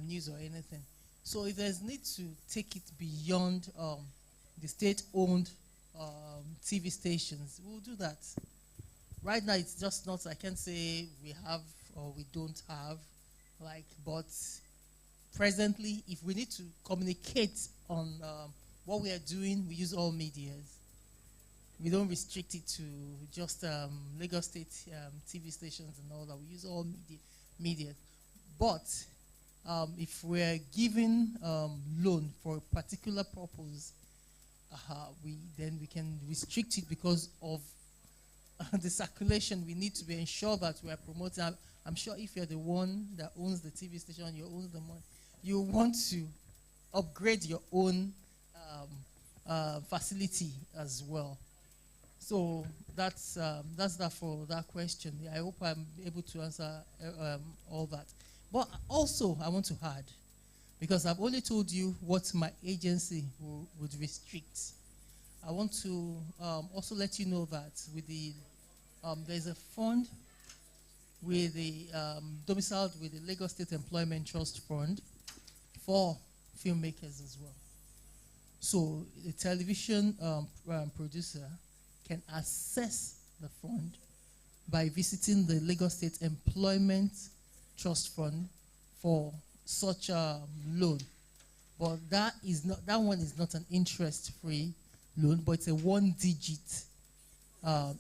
[SPEAKER 2] news or anything. So if there's need to take it beyond the state-owned TV stations, we'll do that. Right now, it's just not, I can't say we have or we don't have, but presently, if we need to communicate on what we are doing, we use all medias. We don't restrict it to just Lagos State TV stations and all that. We use all media. But if we're giving loan for a particular purpose, then we can restrict it because of the circulation. We need to be ensure that we are promoting. I'm sure if you're the one that owns the TV station, you own the money, you want to upgrade your own facility as well. So that's that for that question. I hope I'm able to answer all that. But also, I want to add, because I've only told you what my agency would restrict. I want to also let you know that with the there's a fund with the domiciled with the Lagos State Employment Trust Fund for filmmakers as well. So the television producer can access the fund by visiting the Lagos State Employment Trust Fund for such a loan. But that one is not an interest-free loan, but it's a one-digit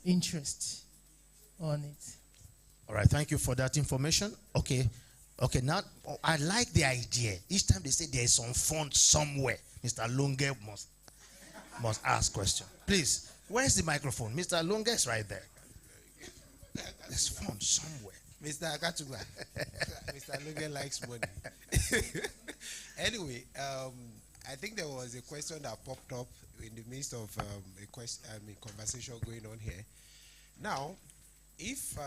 [SPEAKER 2] interest on it.
[SPEAKER 1] All right, thank you for that information. Okay, now I like the idea. Each time they say there is some fund somewhere, Mr. Lunge must ask question. Please, where's the microphone? Mr. Lunge is right there. There's fund somewhere.
[SPEAKER 3] Mr. Akatuba. Mr. Lunge likes money. Anyway, I think there was a question that popped up in the midst of a conversation going on here. Now, if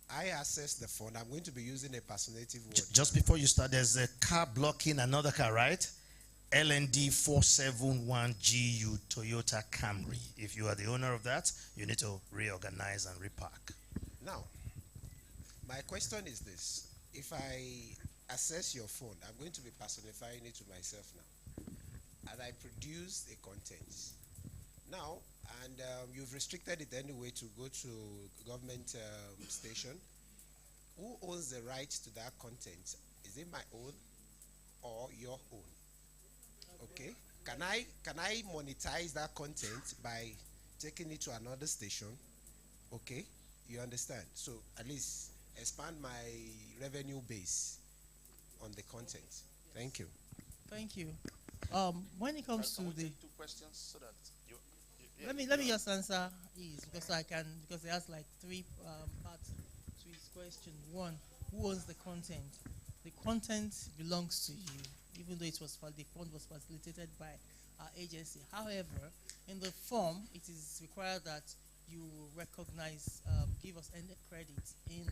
[SPEAKER 3] I access the phone, I'm going to be using a personative word.
[SPEAKER 1] Just before you start, there's a car blocking another car, right? LND 471GU Toyota Camry. If you are the owner of that, you need to reorganize and repark.
[SPEAKER 3] Now, my question is this. If I access your phone, I'm going to be personifying it to myself now. And I produce a content. Now, and you've restricted it anyway to go to government station. Who owns the right to that content? Is it my own or your own? Okay. Can I monetize that content by taking it to another station? Okay. You understand? So at least expand my revenue base on the content. Thank you.
[SPEAKER 2] Thank you. When it comes to the
[SPEAKER 5] two questions so that you
[SPEAKER 2] let me just answer because it has like three parts to his question. One, who owns the content? The content belongs to you, even though the fund was facilitated by our agency. However, in the form, it is required that you recognize, give us any credit in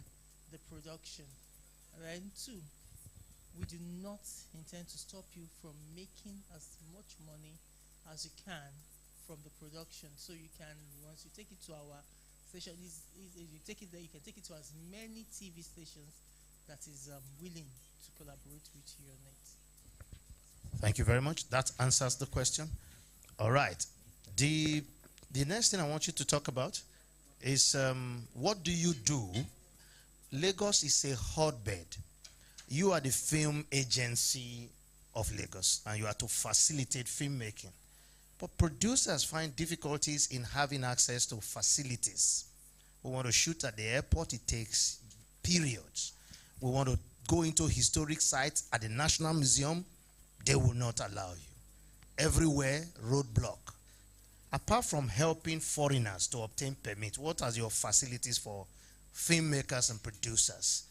[SPEAKER 2] the production. And then two, we do not intend to stop you from making as much money as you can from the production. So you can, once you take it to our station is you take it there, you can take it to as many TV stations that is willing to collaborate with you on it.
[SPEAKER 1] Thank you very much. That answers the question. All right. The next thing I want you to talk about is what do you do? Lagos is a hotbed. You are the film agency of Lagos, and you are to facilitate filmmaking. But producers find difficulties in having access to facilities. We want to shoot at the airport, it takes periods. We want to go into historic sites at the National Museum, they will not allow you. Everywhere, roadblock. Apart from helping foreigners to obtain permits, what are your facilities for filmmakers and producers?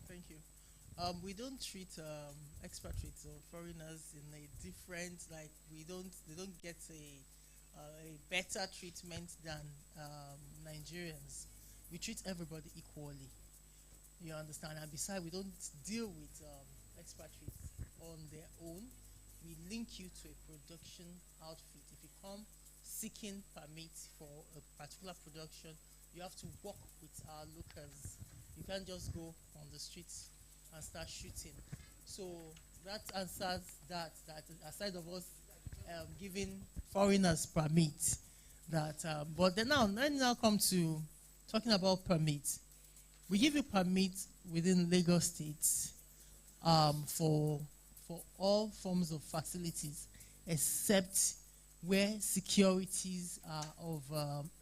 [SPEAKER 2] Thank you. We don't treat expatriates or foreigners in a different, like they don't get a better treatment than Nigerians. We treat everybody equally. You understand? And besides, we don't deal with expatriates on their own. We link you to a production outfit. If you come seeking permits for a particular production, you have to work with our locals. You can't just go on the streets and start shooting. So that answers that aside of us giving foreigners permits, but then now come to talking about permits. We give you permits within Lagos State for all forms of facilities except where securities are of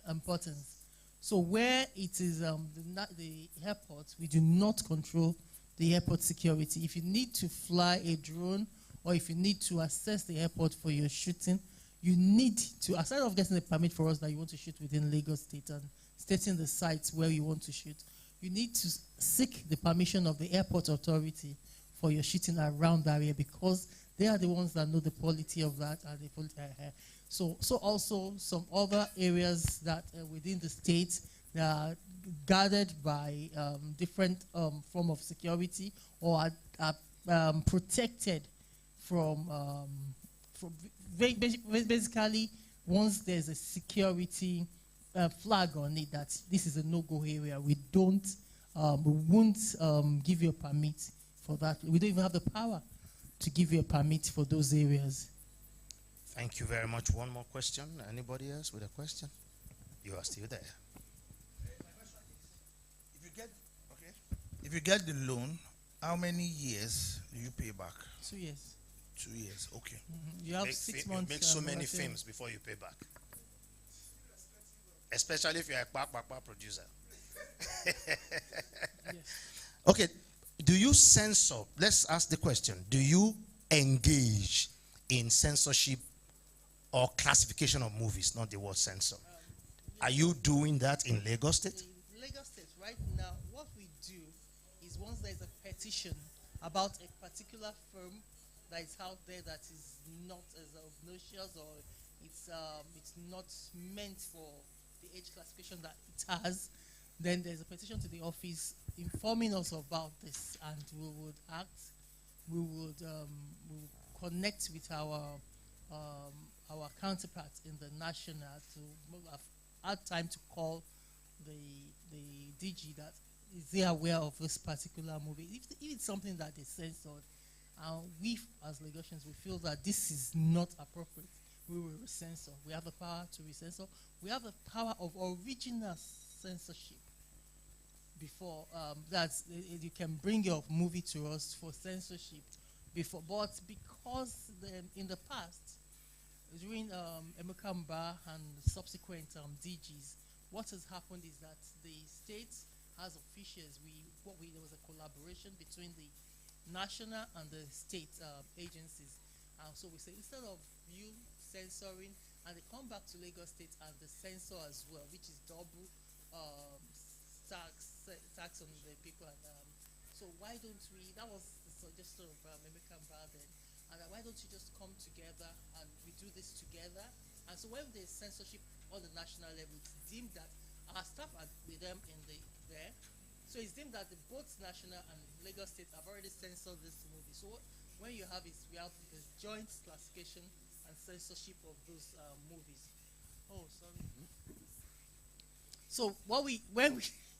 [SPEAKER 2] importance. So where it is the airport, we do not control the airport security. If you need to fly a drone or if you need to access the airport for your shooting, you need to, aside of getting a permit for us that you want to shoot within Lagos State and stating the sites where you want to shoot, you need to seek the permission of the airport authority for your shooting around that area, because they are the ones that know the quality of that and the quality. So also some other areas that within the state that are guarded by different form of security or are protected from basically once there's a security flag on it that this is a no-go area, we won't give you a permit for that. We don't even have the power to give you a permit for those areas.
[SPEAKER 1] Thank you very much. One more question. Anybody else with a question? You are still there.
[SPEAKER 4] If you get the loan, how many years do you pay back?
[SPEAKER 2] 2 years.
[SPEAKER 4] 2 years, okay.
[SPEAKER 2] You have 6 months.
[SPEAKER 1] You make so many films before you pay back. Especially if you're a Papa producer.
[SPEAKER 2] Yes.
[SPEAKER 1] Okay, do you censor? Let's ask the question. Do you engage in censorship or classification of movies, not the word censor? Are you doing that in Lagos State?
[SPEAKER 2] In Lagos State, right now, what we do is once there's a petition about a particular film that is out there that is not as obnoxious or it's not meant for the age classification that it has, then there's a petition to the office informing us about this, and we would act, we would connect with our counterparts in the national to have had time to call the DG that is they aware of this particular movie. If it's something that is censored, we as Lagosians, we feel that this is not appropriate, we will censor. We have the power to censor. We have the power of original censorship. Before you can bring your movie to us for censorship before, but because in the past, during Nemcea and subsequent DGs, what has happened is that the state as officials, there was a collaboration between the national and the state agencies. So we say, instead of you censoring, and they come back to Lagos State and the censor as well, which is double tax on the people. And so why don't we, that was the suggestion of Nemcea then, and why don't you just come together and we do this together? And so when there's censorship on the national level, it's deemed that our staff are with them there. So it's deemed that both national and Lagos State have already censored this movie. So when you have it, we have the joint classification and censorship of those movies. Oh, sorry. So when we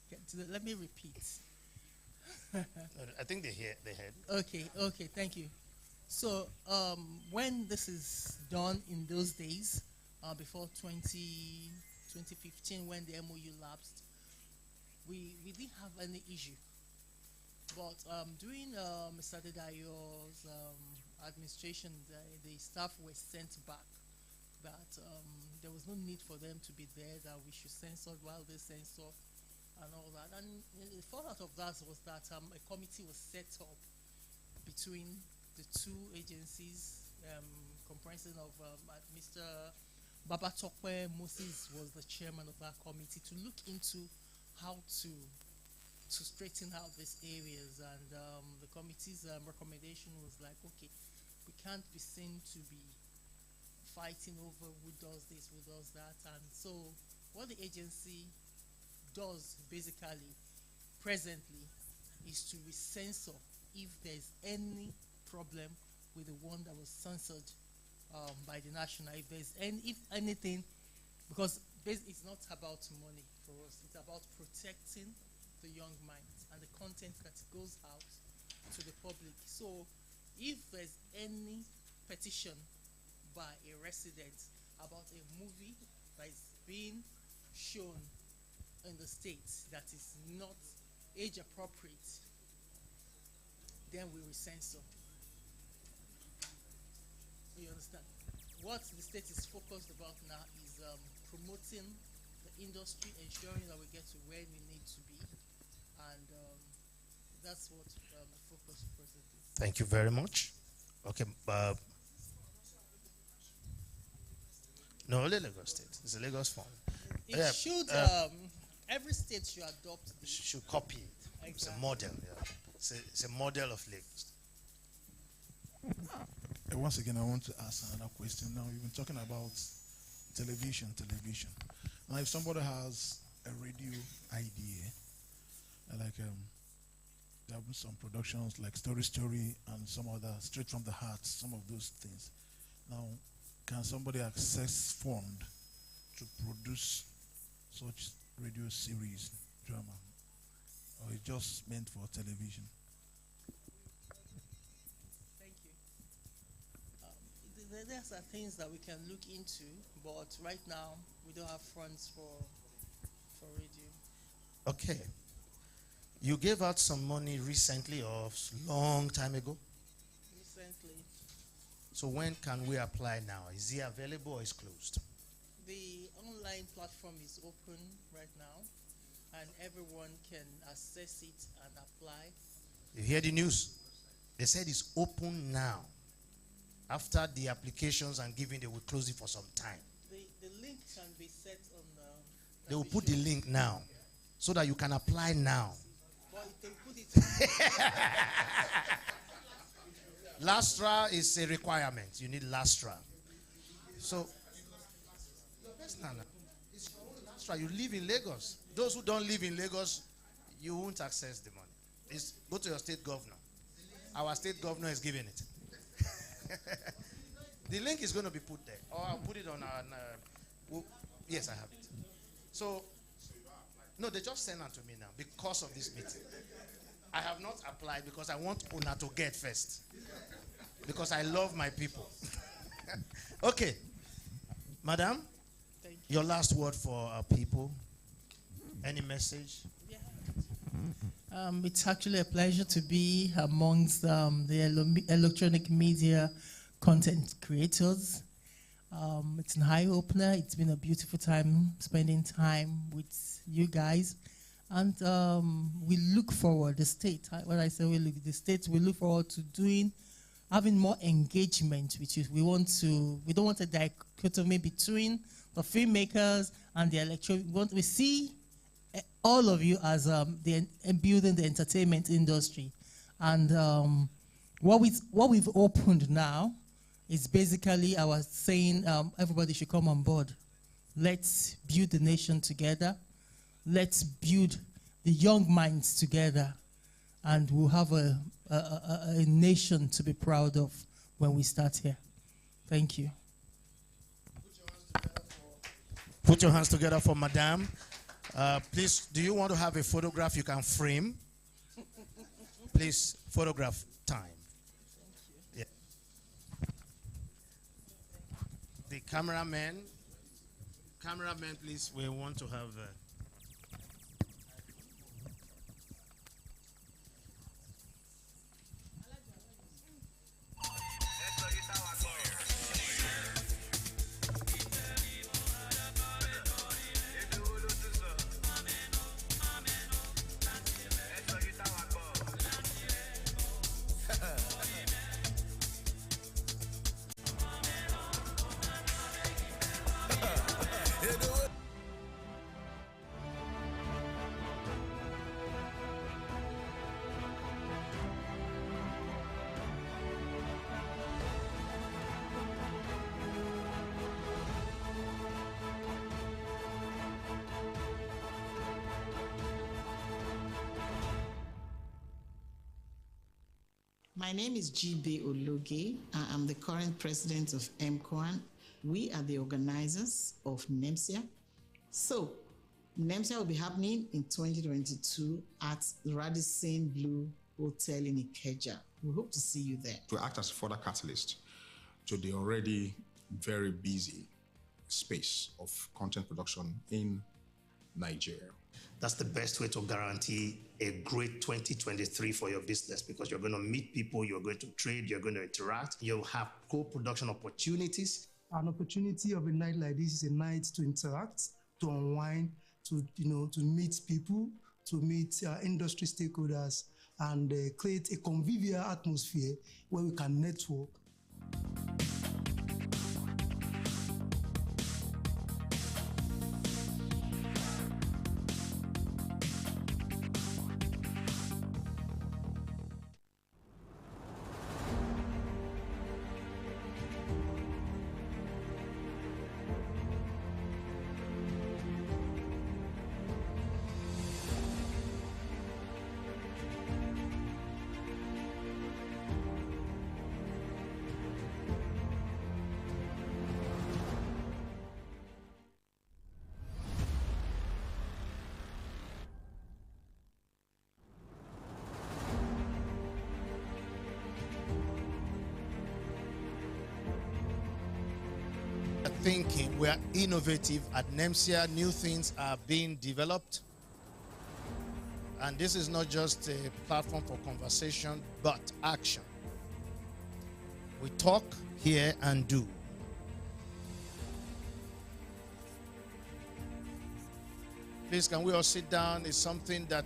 [SPEAKER 2] get to let me repeat.
[SPEAKER 1] I think they heard.
[SPEAKER 2] Okay, thank you. So when this is done in those days, before 2015, when the MOU lapsed, we didn't have any issue. But during Mr. Dedayo's administration, the staff were sent back that there was no need for them to be there, that we should censor while they censor and all that. And the fallout of that was that a committee was set up between the two agencies, comprising of Mr. Babatokwe Moses was the chairman of that committee, to look into how to straighten out these areas. And the committee's recommendation was like, okay, we can't be seen to be fighting over who does this, who does that. And so what the agency does basically presently is to recensor if there's any problem with the one that was censored by the national. If anything, because it's not about money for us, it's about protecting the young minds and the content that goes out to the public. So if there's any petition by a resident about a movie that is being shown in the States that is not age appropriate, then we will censor. You understand? What the state is focused about now is promoting the industry, ensuring that we get to where we need to be, and that's what the focus presently is.
[SPEAKER 1] Thank you very much. Okay, no, only Lagos State. It's a Lagos form.
[SPEAKER 2] It should. Every state should adopt this.
[SPEAKER 1] Should copy it. Exactly. It's a model. Yeah. It's a model of Lagos.
[SPEAKER 4] Once again, I want to ask another question. Now, you've been talking about television. Now, if somebody has a radio idea, like there have been some productions like Story, and some other Straight from the Heart, some of those things. Now, can somebody access fund to produce such radio series, drama, or it's just meant for television?
[SPEAKER 2] Thank you. There's are things that we can look into, but right now we don't have funds for radio.
[SPEAKER 1] Okay. You gave out some money recently or long time ago?
[SPEAKER 2] Recently.
[SPEAKER 1] So when can we apply now? Is it available or is closed?
[SPEAKER 2] The online platform is open right now, and everyone can access it and apply.
[SPEAKER 1] You hear the news? They said it's open now. After the applications and giving, they will close it for some time.
[SPEAKER 2] The link can be set on
[SPEAKER 1] they will put the link now so that you can apply now.
[SPEAKER 2] But they put it
[SPEAKER 1] Lastra is a requirement. You need Lastra. So, it's your own Lastra. You live in Lagos. Those who don't live in Lagos, you won't access the money. Go to your state governor. Our state governor is giving it. The link is going to be put there. Or I'll put it on our... yes, I have it. So, no, they just sent it to me now because of this meeting. I have not applied because I want Una to get first. Because I love my people. Okay. Madam, your last word for our people. Any message?
[SPEAKER 2] Yeah. It's actually a pleasure to be amongst the electronic media content creators. It's an eye-opener. It's been a beautiful time spending time with you guys. And we look forward, the state, when I say we look forward to having more engagement with you. We don't want a dichotomy between the filmmakers and the electronic. We see all of you as building the entertainment industry. And what we've opened now is basically our saying everybody should come on board. Let's build the nation together. Let's build the young minds together. And we'll have a nation to be proud of when we start here. Thank you.
[SPEAKER 1] Put your hands together for Madame. Please, do you want to have a photograph you can frame? Please, photograph time. Yeah. The cameraman, please, we want to have.
[SPEAKER 10] My name is G.B. Ologe. I am the current president of MCOAN. We are the organizers of Nemcea. So, Nemcea will be happening in 2022 at Radisson Blue Hotel in Ikeja. We hope to see you there.
[SPEAKER 11] To act as a further catalyst to the already very busy space of content production in Nigeria.
[SPEAKER 12] That's the best way to guarantee a great 2023 for your business, because you're going to meet people, you're going to trade, you're going to interact, you'll have co-production opportunities.
[SPEAKER 13] An opportunity of a night like this is a night to interact, to unwind, to meet people, to meet industry stakeholders, and create a convivial atmosphere where we can network.
[SPEAKER 1] Thinking, we are innovative at Nemcea. New things are being developed, and this is not just a platform for conversation but action. We talk, hear, and do. Please, can we all sit down? It's something that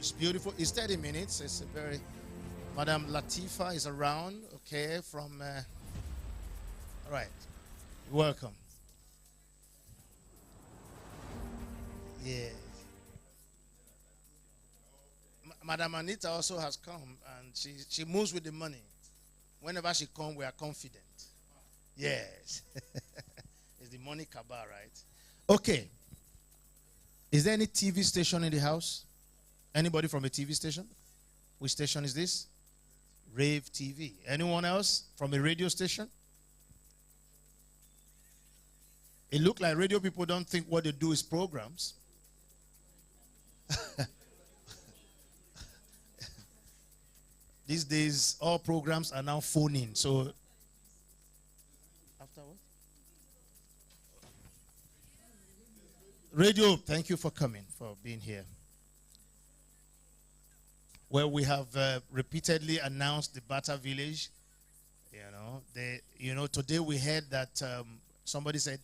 [SPEAKER 1] is beautiful. It's 30 minutes. It's a very... Madam Latifa is around, okay, from... all right. Welcome. Yes. Madam Anita also has come, and she moves with the money. Whenever she comes, we are confident. Yes. It's the money cabal, right? Okay. Is there any TV station in the house? Anybody from a TV station? Which station is this? Rave TV. Anyone else from a radio station? It looks like radio people don't think what they do is programs. These days, all programs are now phone-in. So, after what? Radio, thank you for coming, for being here. Well, we have repeatedly announced the Bata Village. Today we heard that somebody said,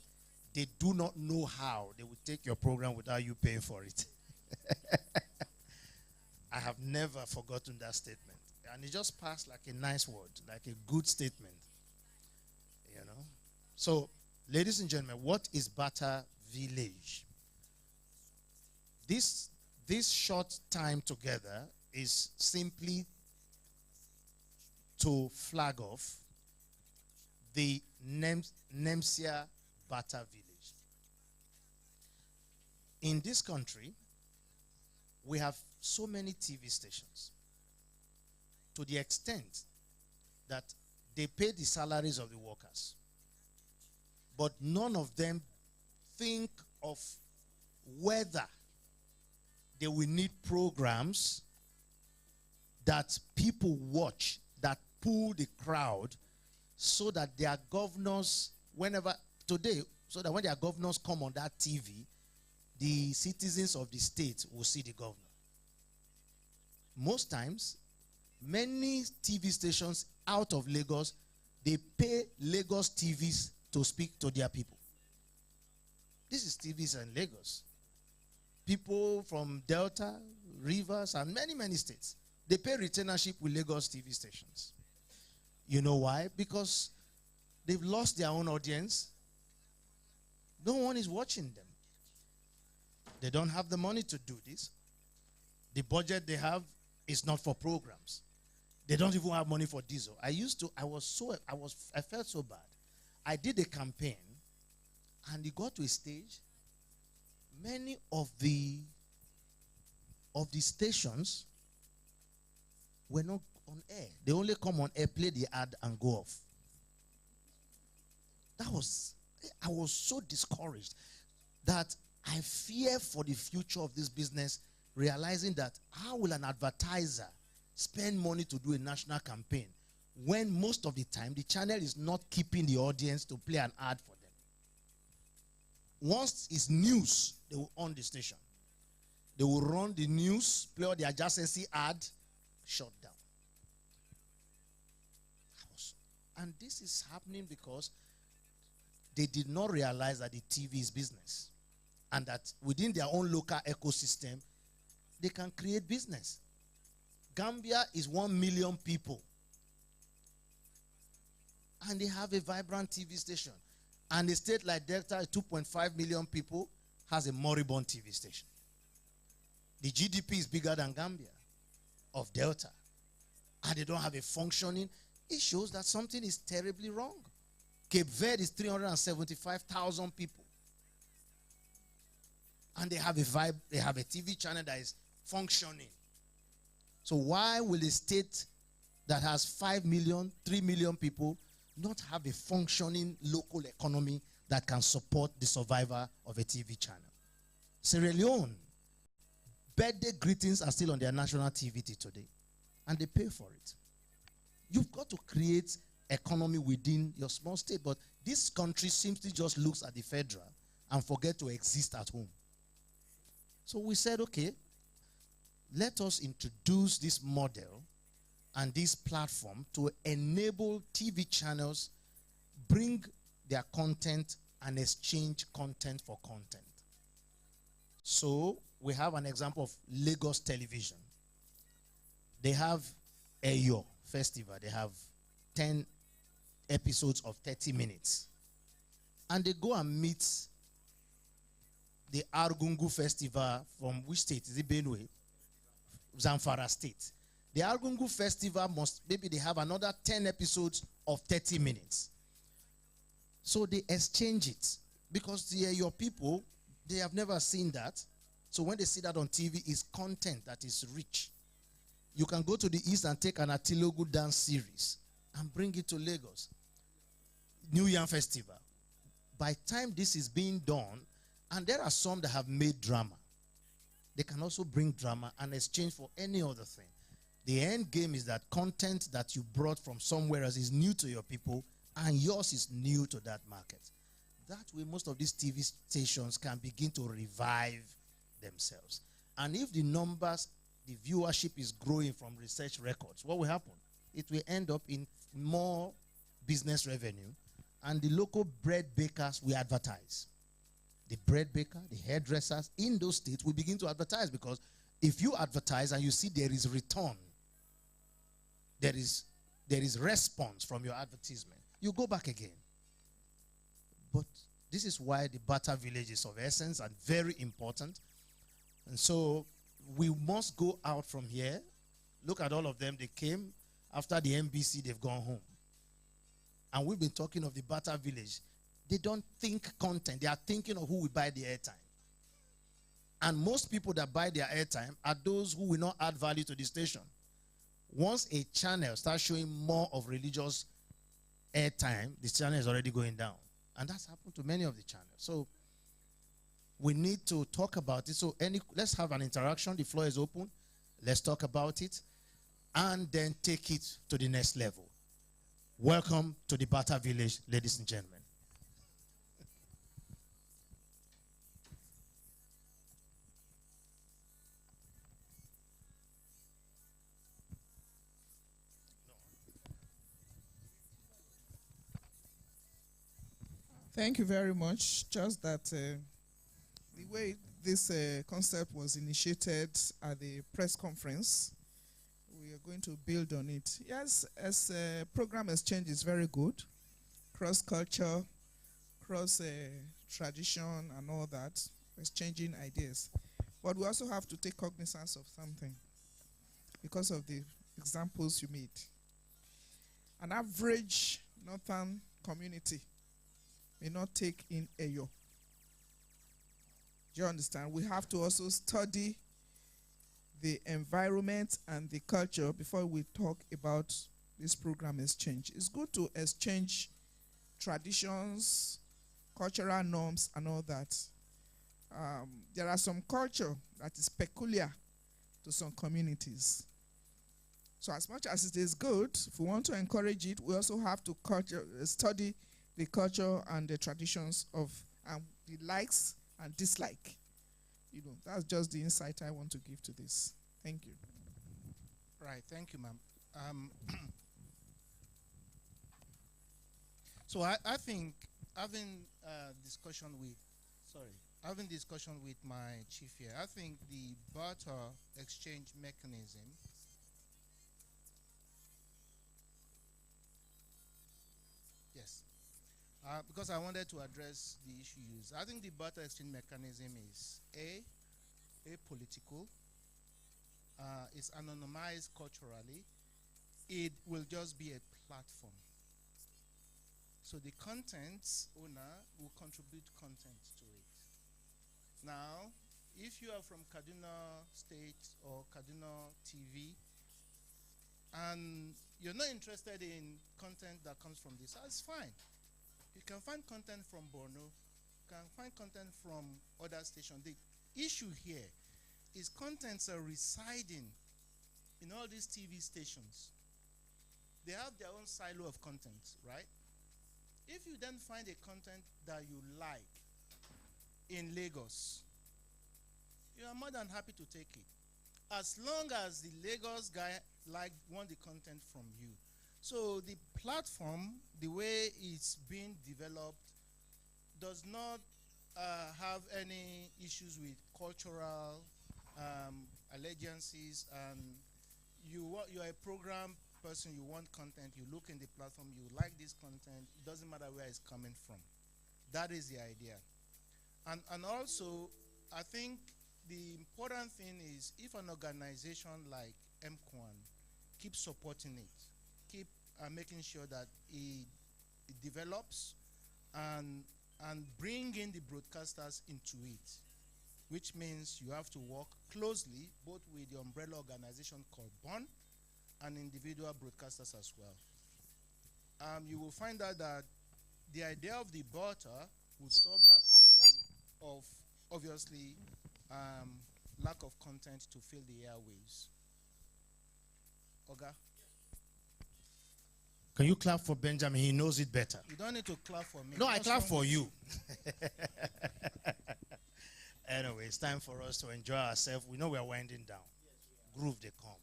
[SPEAKER 1] they do not know how they would take your program without you paying for it. I have never forgotten that statement. And it just passed like a nice word, like a good statement. So, ladies and gentlemen, what is Bata Village? This short time together is simply to flag off the Nemcea Bata Village. In this country, we have so many TV stations to the extent that they pay the salaries of the workers, but none of them think of whether they will need programs that people watch, that pull the crowd, so that their governors, so that when their governors come on that TV, the citizens of the state will see the governor. Most times, many TV stations out of Lagos, they pay Lagos TVs to speak to their people. This is TVs in Lagos. People from Delta, Rivers, and many, many states, they pay retainership with Lagos TV stations. You know why? Because they've lost their own audience. No one is watching them. They don't have the money to do this. The budget they have is not for programs. They don't even have money for diesel. I felt so bad. I did a campaign, and it got to a stage, many of the stations were not on air. They only come on air, play the ad, and go off. I was so discouraged that I fear for the future of this business, realizing that how will an advertiser spend money to do a national campaign when most of the time the channel is not keeping the audience to play an ad for them? Once it's news, they will on the station. They will run the news, play all the adjacency ad, shut down. And this is happening because they did not realize that the TV is business, and that within their own local ecosystem, they can create business. Gambia is 1 million people, and they have a vibrant TV station. And a state like Delta, 2.5 million people, has a moribund TV station. The GDP is bigger than Gambia of Delta, and they don't have a functioning. It shows that something is terribly wrong. Cape Verde is 375,000 people, and they have a TV channel that is functioning. So why will a state that has 5 million, 3 million people not have a functioning local economy that can support the survival of a TV channel? Sierra Leone, birthday greetings are still on their national TV today, and they pay for it. You've got to create economy within your small state, but this country simply just looks at the federal and forget to exist at home. So we said, okay, let us introduce this model and this platform to enable TV channels bring their content and exchange content for content. So we have an example of Lagos Television. They have Eyo Festival. They have 10 episodes of 30 minutes. And they go and meet the Argungu Festival from which state? Is it Benue? Zamfara State. The Argungu Festival maybe they have another 10 episodes of 30 minutes. So they exchange it because your people, they have never seen that. So when they see that on TV, it's content that is rich. You can go to the East and take an Atilogu dance series and bring it to Lagos. New Yam Festival. By the time this is being done, and there are some that have made drama, they can also bring drama and exchange for any other thing. The end game is that content that you brought from somewhere else is new to your people, and yours is new to that market. That way, most of these TV stations can begin to revive themselves. And if the numbers, the viewership is growing from research records, what will happen? It will end up in more business revenue, and the local bread bakers will advertise. The bread baker, the hairdressers in those states will begin to advertise, because if you advertise and you see there is return, there is response from your advertisement, you go back again. But this is why the Bata village is of essence and very important. And so we must go out from here. Look at all of them. They came after the MBC, they've gone home. And we've been talking of the Bata village. They don't think content. They are thinking of who will buy the airtime. And most people that buy their airtime are those who will not add value to the station. Once a channel starts showing more of religious airtime, the channel is already going down. And that's happened to many of the channels. So we need to talk about it. So let's have an interaction. The floor is open. Let's talk about it and then take it to the next level. Welcome to the Barter Village, ladies and gentlemen.
[SPEAKER 8] Thank you very much. Just that the way this concept was initiated at the press conference, we are going to build on it. Yes, as program exchange is very good, cross-culture, cross-tradition and all that, exchanging ideas. But we also have to take cognizance of something because of the examples you made. An average northern community may not take in Eyo. Do you understand? We have to also study the environment and the culture before we talk about this program exchange. It's good to exchange traditions, cultural norms, and all that. There are some culture that is peculiar to some communities. So as much as it is good, if we want to encourage it, we also have to study the culture and the traditions of the likes and dislike. You know, that's just the insight I want to give to this. Thank you.
[SPEAKER 4] Right, thank you, ma'am. So I think having discussion with my chief here, I think the barter exchange mechanism because I wanted to address the issues. I think the barter exchange mechanism is apolitical, it's anonymized culturally, it will just be a platform. So the content owner will contribute content to it. Now, if you are from Kaduna State or Kaduna TV, and you're not interested in content that comes from this, that's fine. You can find content from Borno, you can find content from other stations. The issue here is contents are residing in all these TV stations. They have their own silo of content, right? If you then find a content that you like in Lagos, you are more than happy to take it, as long as the Lagos guy want the content from you. So the platform, the way it's being developed, does not have any issues with cultural allegiances, and you are a program person, you want content, you look in the platform, you like this content, it doesn't matter where it's coming from. That is the idea. And also, I think the important thing is if an organization like MCOAN keeps supporting it, keep making sure that it develops and bring in the broadcasters into it, which means you have to work closely both with the umbrella organization called BON and individual broadcasters as well. You will find out that the idea of the barter will solve that problem of, obviously, lack of content to fill the airwaves. Oga?
[SPEAKER 1] Can you clap for Benjamin? He knows it better.
[SPEAKER 4] You don't need to clap for me.
[SPEAKER 1] No, I clap for you. Anyway, it's time for us to enjoy ourselves. We know we are winding down. Groove, they come.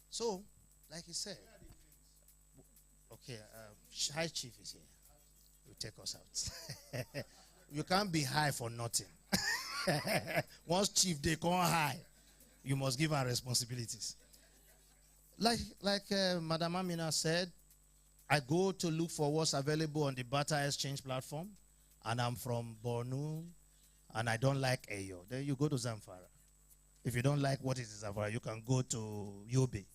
[SPEAKER 1] So, like he said, okay, High Chief is here. He'll take us out. You can't be high for nothing. Once Chief, they come high, you must give her responsibilities. Like Madam Amina said, I go to look for what's available on the barter exchange platform, and I'm from Borno, and I don't like Eyo. Then you go to Zamfara. If you don't like what is Zamfara, you can go to Yobe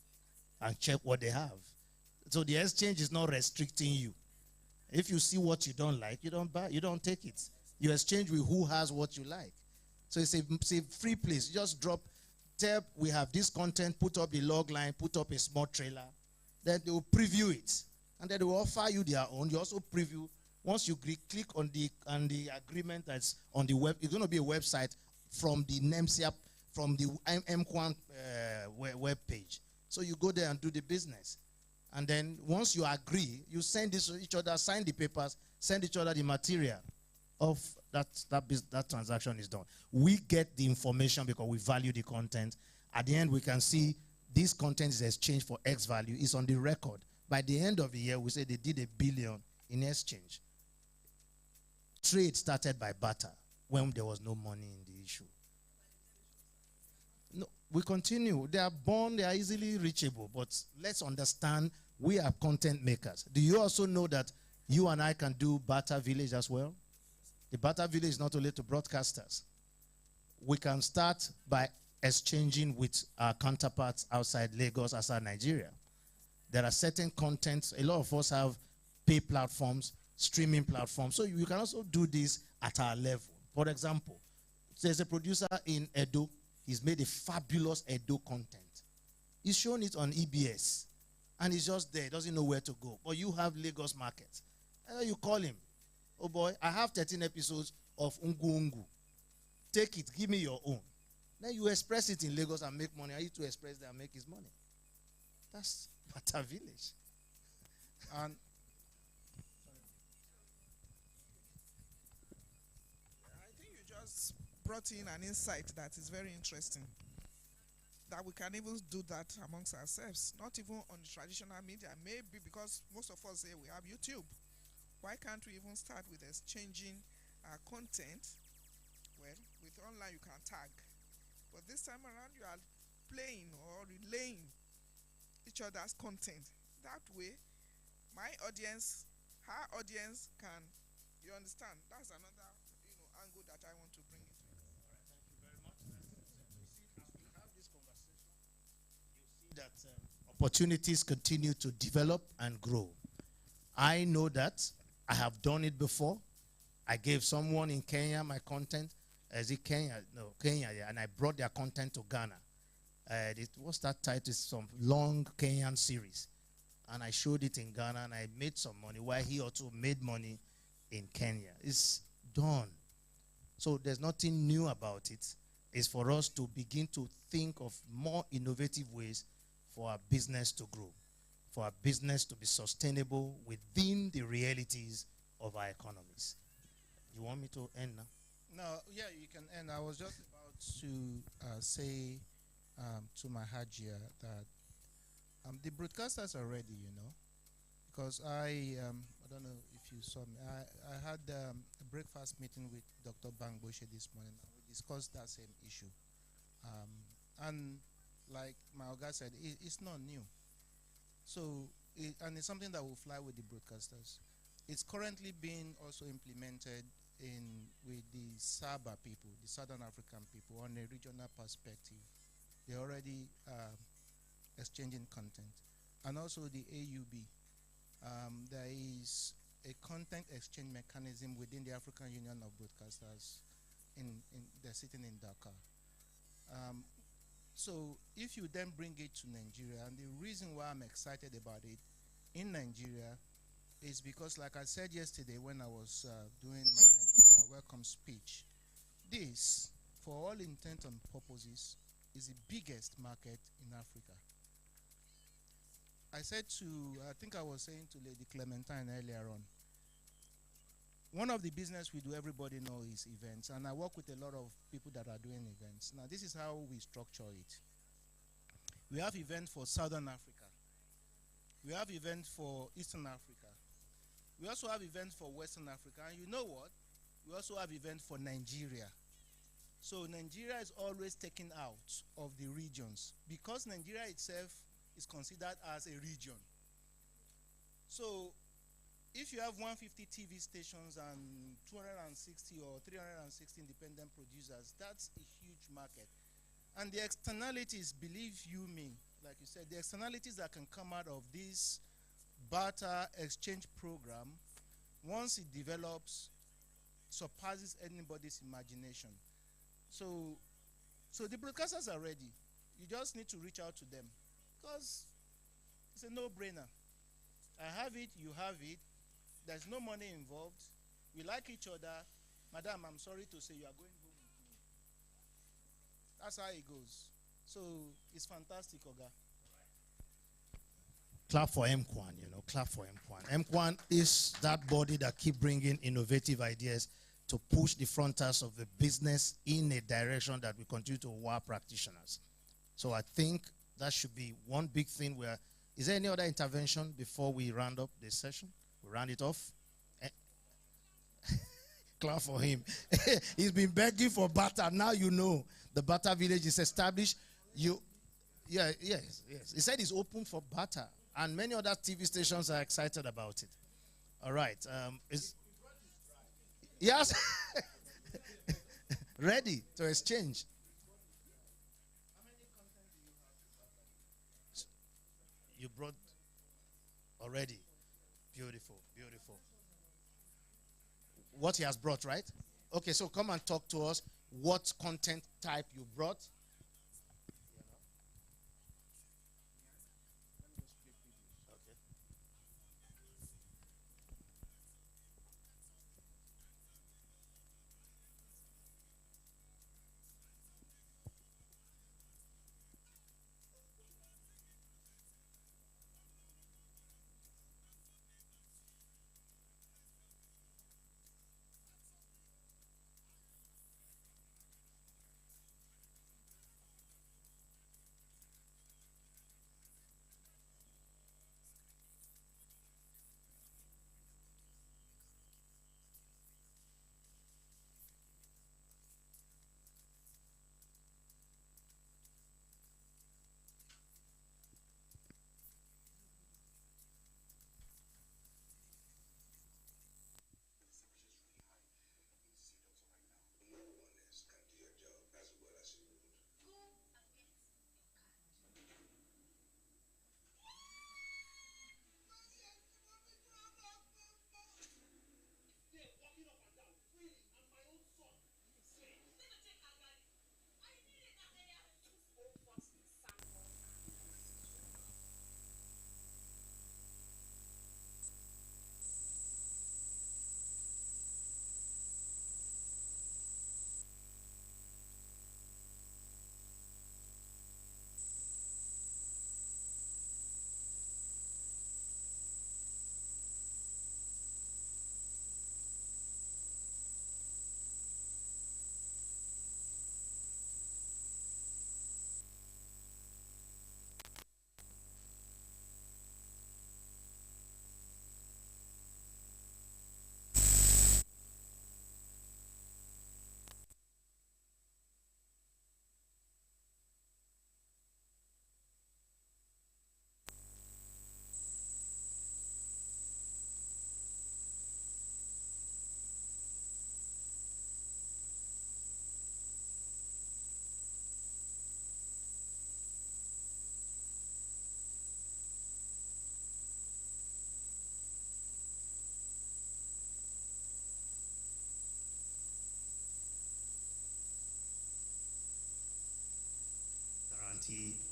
[SPEAKER 1] and check what they have. So the exchange is not restricting you. If you see what you don't like, you don't buy, you don't take it. You exchange with who has what you like. So it's a free place. You just drop, tell, we have this content, put up the log line, put up a small trailer. Then they will preview it. And then they will offer you their own. You also preview Once you click on the agreement that's on the web, it's going to be a website from the Nemcea, from the MQuan web page. So you go there and do the business. And then once you agree, you send this to each other, sign the papers, send each other the material of that transaction is done. We get the information because we value the content. At the end, we can see this content is exchanged for X value. It's on the record. By the end of the year, we say they did $1 billion in exchange. Trade started by barter when there was no money in the issue. No, we continue. They are born, they are easily reachable, but let's understand we are content makers. Do you also know that you and I can do barter village as well? The barter village is not only to broadcasters. We can start by exchanging with our counterparts outside Lagos, outside Nigeria. There are certain contents. A lot of us have pay platforms, streaming platforms. So you can also do this at our level. For example, there's a producer in Edo. He's made a fabulous Edo content. He's shown it on EBS. And he's just there. He doesn't know where to go. But you have Lagos markets. And then you call him. Oh boy, I have 13 episodes of Ungu Ungu. Take it. Give me your own. Then you express it in Lagos and make money. I need to express that and make his money. That's Barter Village.
[SPEAKER 9] And
[SPEAKER 8] I think you just brought in an insight that is very interesting. That we can even do that amongst ourselves, not even on the traditional media. Maybe because most of us say we have YouTube. Why can't we even start with exchanging our content? Well, with online you can tag. But this time around you are playing or relaying each other's content. That way, my audience, her audience can, you understand? That's another angle that I want to bring into it.
[SPEAKER 1] Thank you very much. As we have this conversation, you see that opportunities continue to develop and grow. I know that I have done it before. I gave someone in Kenya my content. Is it Kenya? No, Kenya, yeah. And I brought their content to Ghana. What's that title? It's some long Kenyan series. And I showed it in Ghana and I made some money while he also made money in Kenya. It's done. So there's nothing new about it. It's for us to begin to think of more innovative ways for our business to grow, for our business to be sustainable within the realities of our economies. You want me to end now?
[SPEAKER 4] No, yeah, you can end. I was just about to say to my Hajia that the broadcasters are ready, because I don't know if you saw me. I had a breakfast meeting with Dr. Bangboshe this morning. We discussed that same issue. And like my Oga said, it's not new. So, and it's something that will fly with the broadcasters. It's currently being also implemented with the Saba people, the Southern African people, on a regional perspective. They're already exchanging content. And also the AUB. There is a content exchange mechanism within the African Union of Broadcasters. They're sitting in Dakar. So if you then bring it to Nigeria, and the reason why I'm excited about it in Nigeria is because, like I said yesterday when I was doing my welcome speech, this, for all intents and purposes, is the biggest market in Africa. I think I was saying to Lady Clementine earlier on, one of the business we do, everybody knows, is events, and I work with a lot of people that are doing events. Now, this is how we structure it. We have events for Southern Africa. We have events for Eastern Africa. We also have events for Western Africa, and you know what? We also have events for Nigeria. So Nigeria is always taken out of the regions because Nigeria itself is considered as a region. So if you have 150 TV stations and 260 or 360 independent producers, that's a huge market. And the externalities, believe you me, like you said, the externalities that can come out of this barter exchange program, once it develops, surpasses anybody's imagination. So the broadcasters are ready. You just need to reach out to them because it's a no-brainer. I have it, you have it. There's no money involved. We like each other. Madam, I'm sorry to say you are going home with me. That's how it goes. So it's fantastic, Oga.
[SPEAKER 1] Clap for MQuan, clap for MQuan. MQuan is that body that keep bringing innovative ideas to push the frontiers of the business in a direction that we continue to wow practitioners. So I think that should be one big thing where, is there any other intervention before we round up this session? We round it off. Clap for him. He's been begging for butter. Now you know the butter village is established. Yes. He said it's open for butter. And many other TV stations are excited about it. All right. Yes. Ready to exchange. You brought already. Beautiful. What he has brought, right? Okay, so come and talk to us. What content type you brought?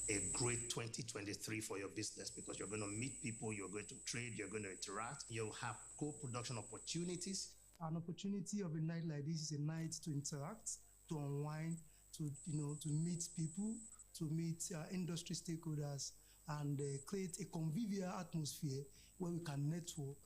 [SPEAKER 12] A great 2023 for your business because you're going to meet people, you're going to trade, you're going to interact, you'll have co-production opportunities.
[SPEAKER 13] An opportunity of a night like this is a night to interact, to unwind, to meet people, to meet industry stakeholders, and create a convivial atmosphere where we can network.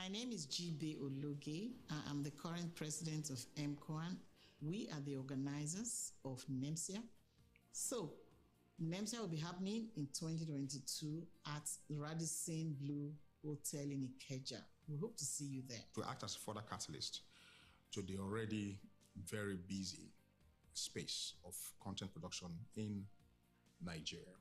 [SPEAKER 10] My name is G.B. Ologe. I'm the current president of MCOAN. We are the organizers of Nemcea. So, Nemcea will be happening in 2022 at Radisson Blue Hotel in Ikeja. We hope to see you there.
[SPEAKER 11] To act as a further catalyst to the already very busy space of content production in Nigeria.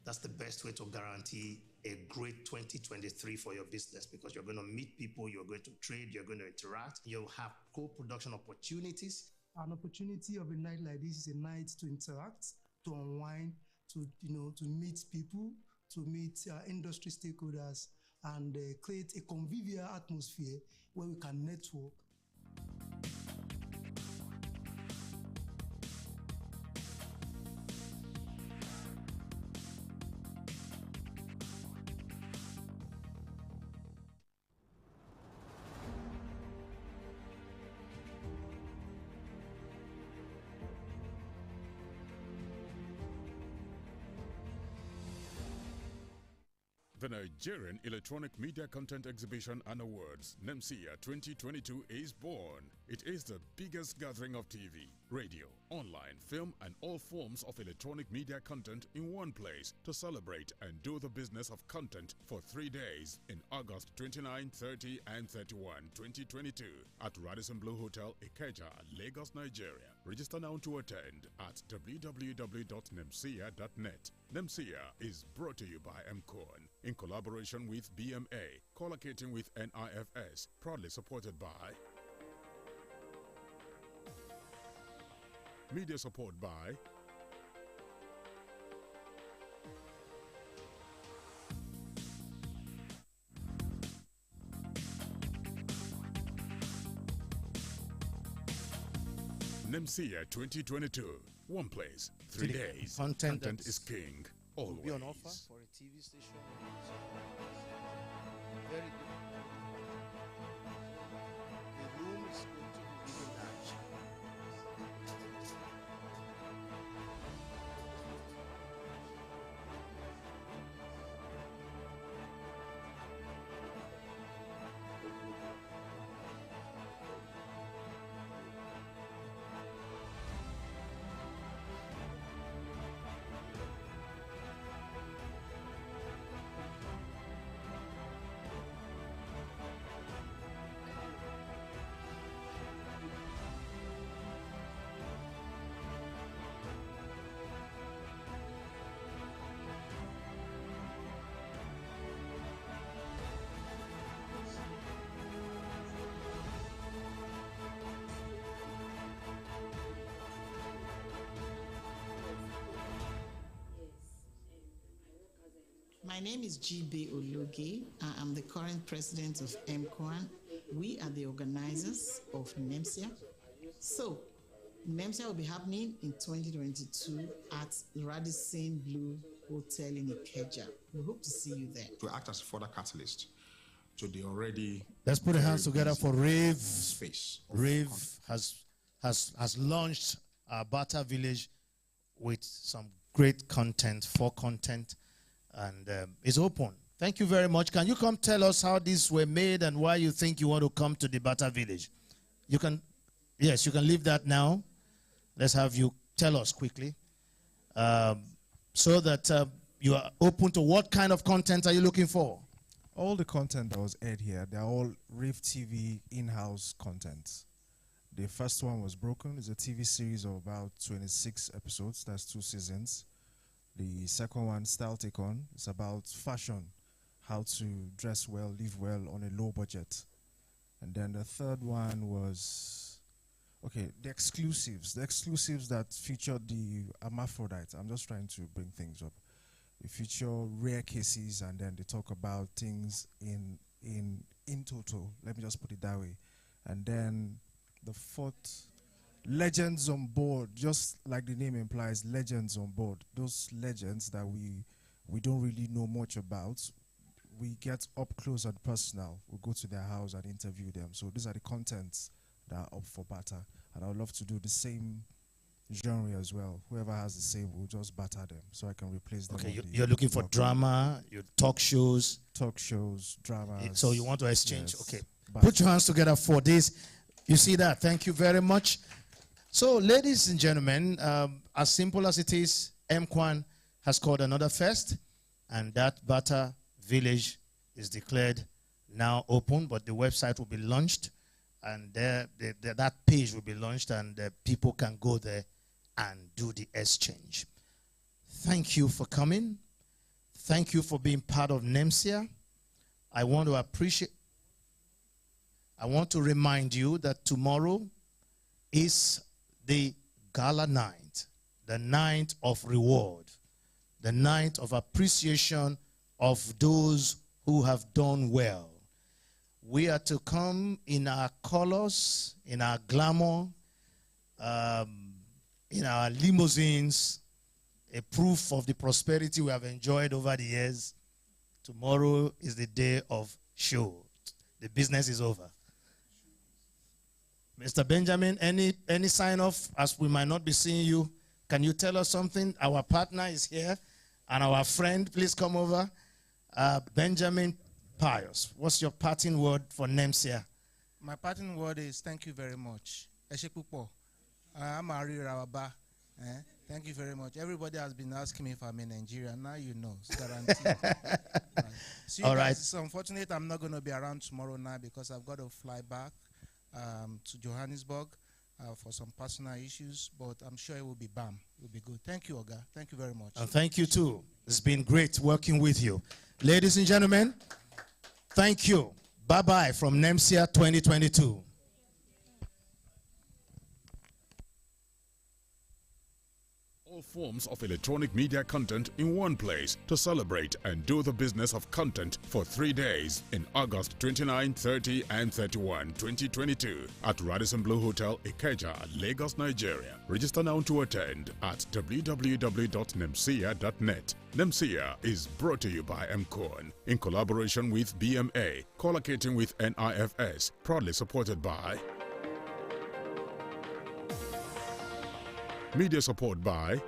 [SPEAKER 12] That's the best way to guarantee a great 2023 for your business, because you're going to meet people, you're going to trade, you're going to interact, you'll have co-production opportunities.
[SPEAKER 13] An opportunity of a night like this is a night to interact, to unwind, to meet people, to meet industry stakeholders, and create a convivial atmosphere where we can network.
[SPEAKER 14] The Nigerian Electronic Media Content Exhibition and Awards, Nemcea 2022, is born. It is the biggest gathering of TV, radio, online, film, and all forms of electronic media content in one place to celebrate and do the business of content for 3 days in August 29, 30, and 31, 2022 at Radisson Blue Hotel, Ikeja, Lagos, Nigeria. Register now to attend at www.nemcea.net. Nemcea is brought to you by MCOAN in collaboration with BMA, collocating with NIFS, proudly supported by media support by Nemcea 2022. One place, 3 days. Content is king. Always.
[SPEAKER 1] Will be on offer for a TV station. Very good. The room is going to be really large.
[SPEAKER 10] My name is G.B. Ologe. I'm the current president of MCOAN. We are the organizers of Nemcea. So, Nemcea will be happening in 2022 at Radisson Blue Hotel in Ikeja. We hope to see you there.
[SPEAKER 11] To act as a further catalyst to the already
[SPEAKER 1] Let's put our hands together for Rave.
[SPEAKER 11] Space.
[SPEAKER 1] Rave has launched our Bata Village with some great content, for content, and it's open. Thank you very much. Can you come tell us how these were made and why you think you want to come to the Bata Village? You can, yes, you can leave that now. Let's have you tell us quickly, so that you are open to what kind of content are you looking for?
[SPEAKER 9] All the content that was aired here, they're all Rave TV in-house content. The first one was Broken. It's a TV series of about 26 episodes. That's 2 seasons. The second one, Style Take On, it's about fashion, how to dress well, live well on a low budget. And then the third one was, okay, the exclusives that featured the hermaphrodite. I'm just trying to bring things up. They feature rare cases, and then they talk about things in total. Let me just put it that way. And then the fourth, Legends on Board, just like the name implies, legends on board. Those legends that we don't really know much about, we get up close and personal. We go to their house and interview them. So these are the contents that are up for Bata. And I would love to do the same genre as well. Whoever has the same, we'll just batter them so I can replace them.
[SPEAKER 1] Okay, you're looking for drama, your talk shows.
[SPEAKER 9] Talk shows, dramas.
[SPEAKER 1] So you want to exchange,
[SPEAKER 9] yes.
[SPEAKER 1] okay. Put your hands together for this. You see that? Thank you very much. So, ladies and gentlemen, as simple as it is, MCOAN has called another fest, and that Bata village is declared now open, but the website will be launched, and that page will be launched, and people can go there and do the exchange. Thank you for coming. Thank you for being part of Nemcea. I want to remind you that tomorrow is the gala night, the night of reward, the night of appreciation of those who have done well. We are to come in our colors, in our glamour, in our limousines, a proof of the prosperity we have enjoyed over the years. Tomorrow is the day of show. The business is over. Mr. Benjamin, any sign off, as we might not be seeing you? Can you tell us something? Our partner is here, and our friend, please come over. Benjamin Pius, what's your parting word for Nemcea?
[SPEAKER 4] My parting word is thank you very much. I'm Ari Rawaba. Thank you very much. Everybody has been asking me if I'm in Nigeria. Now you know. It's guaranteed. Right. So
[SPEAKER 1] All right.
[SPEAKER 4] It's unfortunate I'm not going to be around tomorrow night because I've got to fly back to Johannesburg for some personal issues, but I'm sure it will be bam. It will be good. Thank you, Oga. Thank you very much.
[SPEAKER 1] And thank you too. It's been great working with you. Ladies and gentlemen, thank you. Bye-bye from Nemcea 2022.
[SPEAKER 14] All forms of electronic media content in one place to celebrate and do the business of content for 3 days in August 29, 30, and 31, 2022 at Radisson Blue Hotel, Ikeja, Lagos, Nigeria. Register now to attend at www.nemcea.net. Nemcea is brought to you by MCOAN in collaboration with BMA, collocating with NIFS, proudly supported by media support by